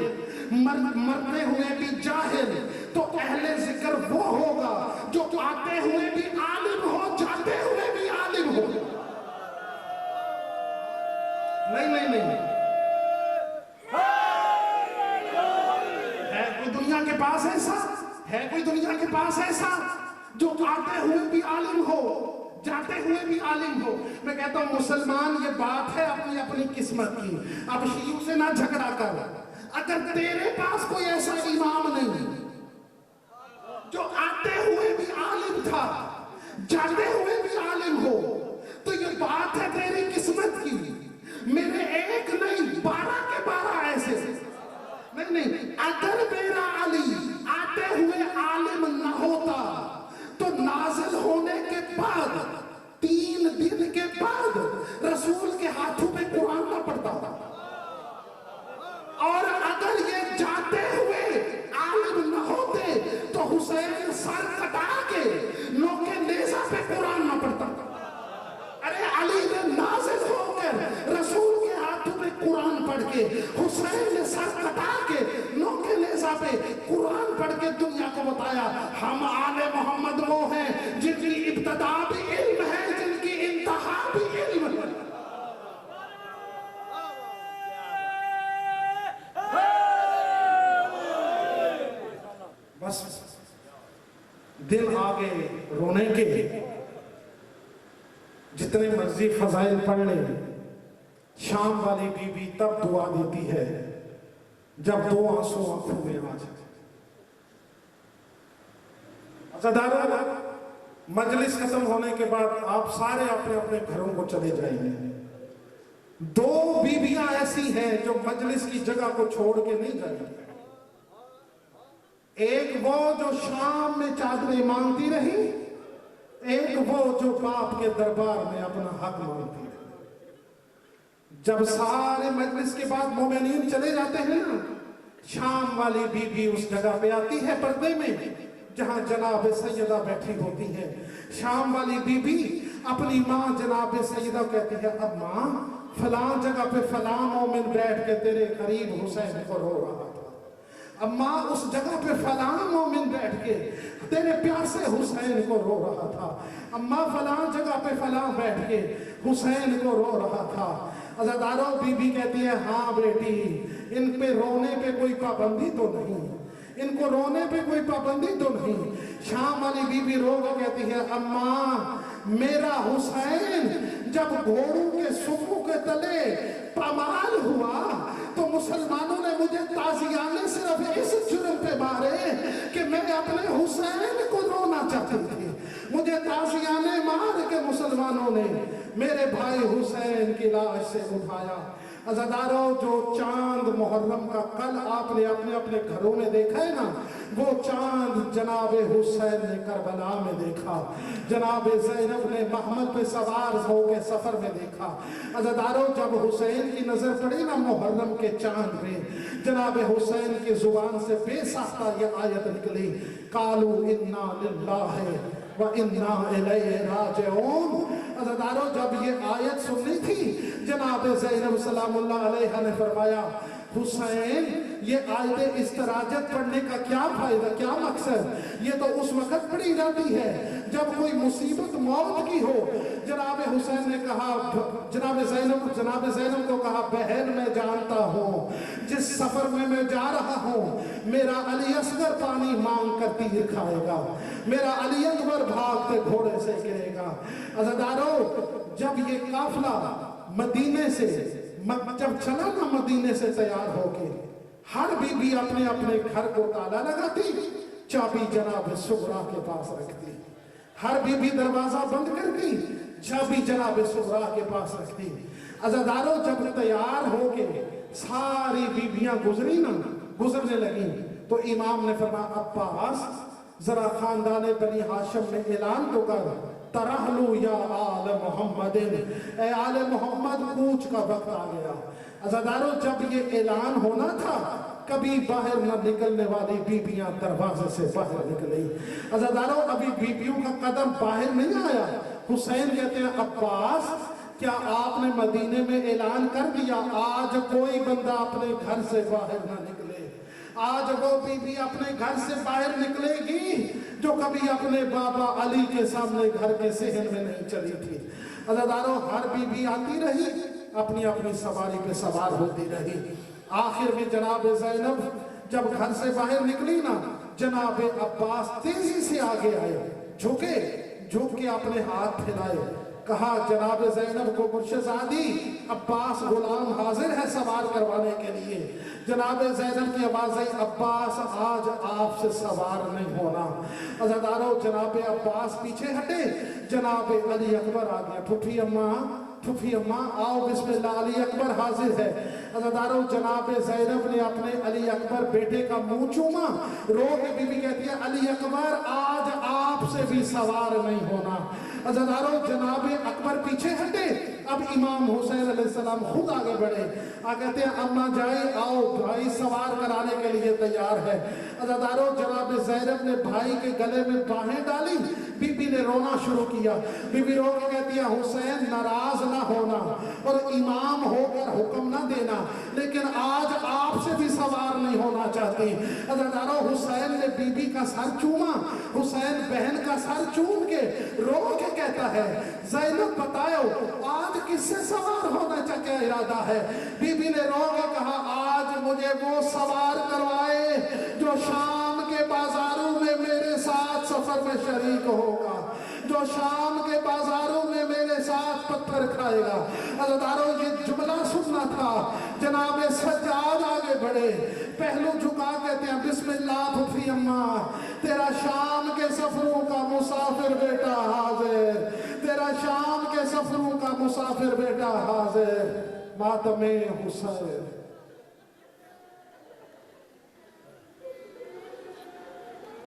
[SPEAKER 1] मरते हुए भी जाहिल। तो अहले जिक्र वो होगा जो आते हुए भी आलिम हो, जाते हुए भी आलिम हो। नहीं है कोई दुनिया के पास ऐसा? है कोई दुनिया के पास ऐसा जो आते हुए भी आलिम हो, जाते हुए भी आलिम हो? मैं कहता हूं मुसलमान, ये बात है अपनी अपनी किस्मत की। अब शियों से ना झगड़ा कर। अगर तेरे पास कोई ऐसा इमाम नहीं जो आते हुए भी आलिम था, जाते हुए भी आलिम हो, तो ये बात है तेरी किस्मत की। मेरे एक नहीं 12 के 12 ऐसे। नहीं, अगर मेरा अली आते हुए आलिम न होता तो नाज़िल होने के बाद 3 दिन के बाद रसूल के हाथों में कुरान न पढ़ता था। और अगर ये जाते हुए आलिम न होते तो हुसैन सर कटा के नोके नेज़ा पे कुरान न पढ़ता। अरे अली ने नाज़िल होकर रसूल के हाथों में कुरान पढ़ के, हुसैन ने सर कटा के नोके नेज़ा पे कुरान पढ़ के दुनिया को बताया हम आले मोहम्मद वो हैं जिनकी इब्तिदा भी इल्म है, जिनकी इंतहा भी इल्म है। बस दिन आ गए रोने के, जितने मर्जी फजाइल पढ़ ले। शाम वाली बीबी तब दुआ देती है जब 2 आंसू आंखों में आ जाए। मजलिस खत्म होने के बाद आप सारे अपने अपने घरों को चले जाएंगे। 2 बीबियां ऐसी हैं जो मजलिस की जगह को छोड़ के नहीं जाएंगी। एक वो जो शाम में चादरें मांगती रही, एक वो जो बाप के दरबार में अपना हक मांगती रही। जब सारे मजलिस के बाद मोमिनीन चले जाते हैं ना, शाम वाली बीबी उस जगह पे आती है पर्दे में जहां जनाब सैयदा बैठी होती है। शाम वाली बीबी अपनी माँ जनाब सैयदा कहती है अब माँ फलां जगह पे फलां मोमिन बैठ के तेरे करीब हुसैन को रो रहा था। अम्मा उस जगह पे फलां मोमिन बैठ के तेरे प्यासे हुसैन को रो रहा था। अम्मा फलां जगह पे फलां बैठ के हुसैन को रो रहा था। अज़ादारों, बीबी कहती है हाँ बेटी, इन पे रोने पे कोई पाबंदी तो नहीं, इनको रोने पे कोई पाबंदी तो नहीं। शाम वाली बीबी रो के कहती है अम्मा मेरा हुसैन जब घोड़ों के सुफू के तले पामाल हुआ तो मुसलमानों ने मुझे ताजियाने सिर्फ इस जुर्म पे मारे कि मैं अपने हुसैन को रोना चाहती थी। मुझे ताजियाने मार के मुसलमानों ने मेरे भाई हुसैन की लाश से उठाया। अज़ादारों, जो चांद मुहर्रम का कल आपने अपने अपने घरों में देखा है ना, वो चांद जनाब हुसैन ने करबला में देखा, जनाब ज़ैनब ने महमल पे सवार होकर सफर में देखा। अज़ादारों, जब हुसैन की नजर पड़ी ना मुहर्रम के चांद पे, जनाब हुसैन की जुबान से बेसाख्ता ये आयत निकली, कालू इन्ना लिल्लाहि व इन्ना इलैहि राजिऊन। अज़ादारों, जब ये आयत सुननी थी, जनाब ज़ैनब सलामुल्लाह अलैहा ने फरमाया, हुसैन, ये आयत इस्तराजत पढ़ने का क्या फायदा, क्या मकसद? ये तो उस वक्त पढ़ी जाती है जब कोई मुसीबत मौत की हो। जनाब हुसैन ने कहा, जनाब ज़ैनब को कहा, बहन मैं जानता हूँ जिस सफर में मैं जा रहा हूँ, मेरा अली असगर पानी मांग कर तीर खाएगा, मेरा अली अकबर भागते घोड़े से गिरेगा। अज़ादारों, जब ये काफिला मदीने से जब चला ना, मदीने से तैयार होके, हर बीबी अपने अपने घर को ताला लगाती, चाबी जनाब सुगरा के पास रखती। हर बीबी दरवाजा बंद करती, चाबी जनाब सुगरा के पास रखती। अज़ादारों, जब तैयार होके सारी बीबियां गुजरने लगी, तो इमाम ने फरमाया, अब्बास, जरा खानदान बनी हाशिम में ऐलान तो कर, तरहलू या आले मोहम्मदिन, ए आले मोहम्मद, कूच का वक्त आ गया। अज़ादारों, जब ये ऐलान होना था, कभी बाहर न निकलने वाली बीबियां दरवाजे से बाहर निकली। अज़ादारों, अभी बीबियों का कदम बाहर नहीं आया। हुसैन कहते हैं, अब्बास, क्या आपने मदीने में ऐलान कर दिया, आज कोई बंदा अपने घर से बाहर ना निकले, आज वो बीबी अपने घर से बाहर निकलेगी जो कभी अपने बाबा अली के सामने घर के सहन में नहीं चली थी। अज़ादारों, हर बीबी आती रही, अपनी अपनी सवारी पे सवार होती रही। आखिर में जनाब ज़ैनब जब घर से बाहर निकली ना, जनाब अब्बास तेजी से आगे आए, झुक के अपने हाथ फैलाए, कहा, जनाब ज़ैनब को मुर्शिदादी, अब्बास गुलाम हाजिर है सवार करवाने के लिए। जनाब ज़ैनब की आवाज़ आई, अब्बास, आज आपसे सवार नहीं होना। अज़ादारों, जनाब अब्बास पीछे हटे, जनाब अली अकबर आ गया। फूफी अम्मा आओ, बिस्मिल्लाह, अली अकबर हाजिर है। अज़ादारों, जनाब ज़ैनब ने अपने अली अकबर बेटे का मुंह चूमा, रो के बीबी कहती है, अली अकबर, आज आपसे भी सवार नहीं होना। अज़ादारों, जनाब अकबर पीछे हटे, अब इमाम हुसैन अलैहिस्सलाम खुद आगे बढ़े, कहते हैं, अम्मा जाए, आओ, भाई सवार कराने के लिए तैयार है। अज़ादारों, जनाब ज़ैनब ने भाई के गले में बाहें डाली, बीबी ने रोना शुरू किया। बीबी रो के कहती है, हुसैन, नाराज ना होना और इमाम होकर हुक्म ना देना, लेकिन आज आपसे भी सवार नहीं होना चाहती। अज़ादारों, हुसैन ने बीबी का सर चूमा, हुसैन बहन का सर चूम के रो के कहता है, ज़ैनब बताओ, आज किससे सवार होना क्या इरादा है? बीबी ने रो के कहा, आज मुझे वो सवार करवाए जो शाम के बाजारों में मेरे साथ सफर में शरीक होगा, जो शाम के बाजारों में मेरे साथ पत्थर खाएगा। अज़ादारों, ये जुमला सुनना था। जनाब सज्जाद आगे बढ़े, पहलू झुका, कहते हैं, बिस्मिल्लाह फूफी अम्मा, तेरा शाम के सफरों का मुसाफिर बेटा हाजिर, तेरा शाम के सफरों का मुसाफिर बेटा हाजिर। मातमे हुसैन।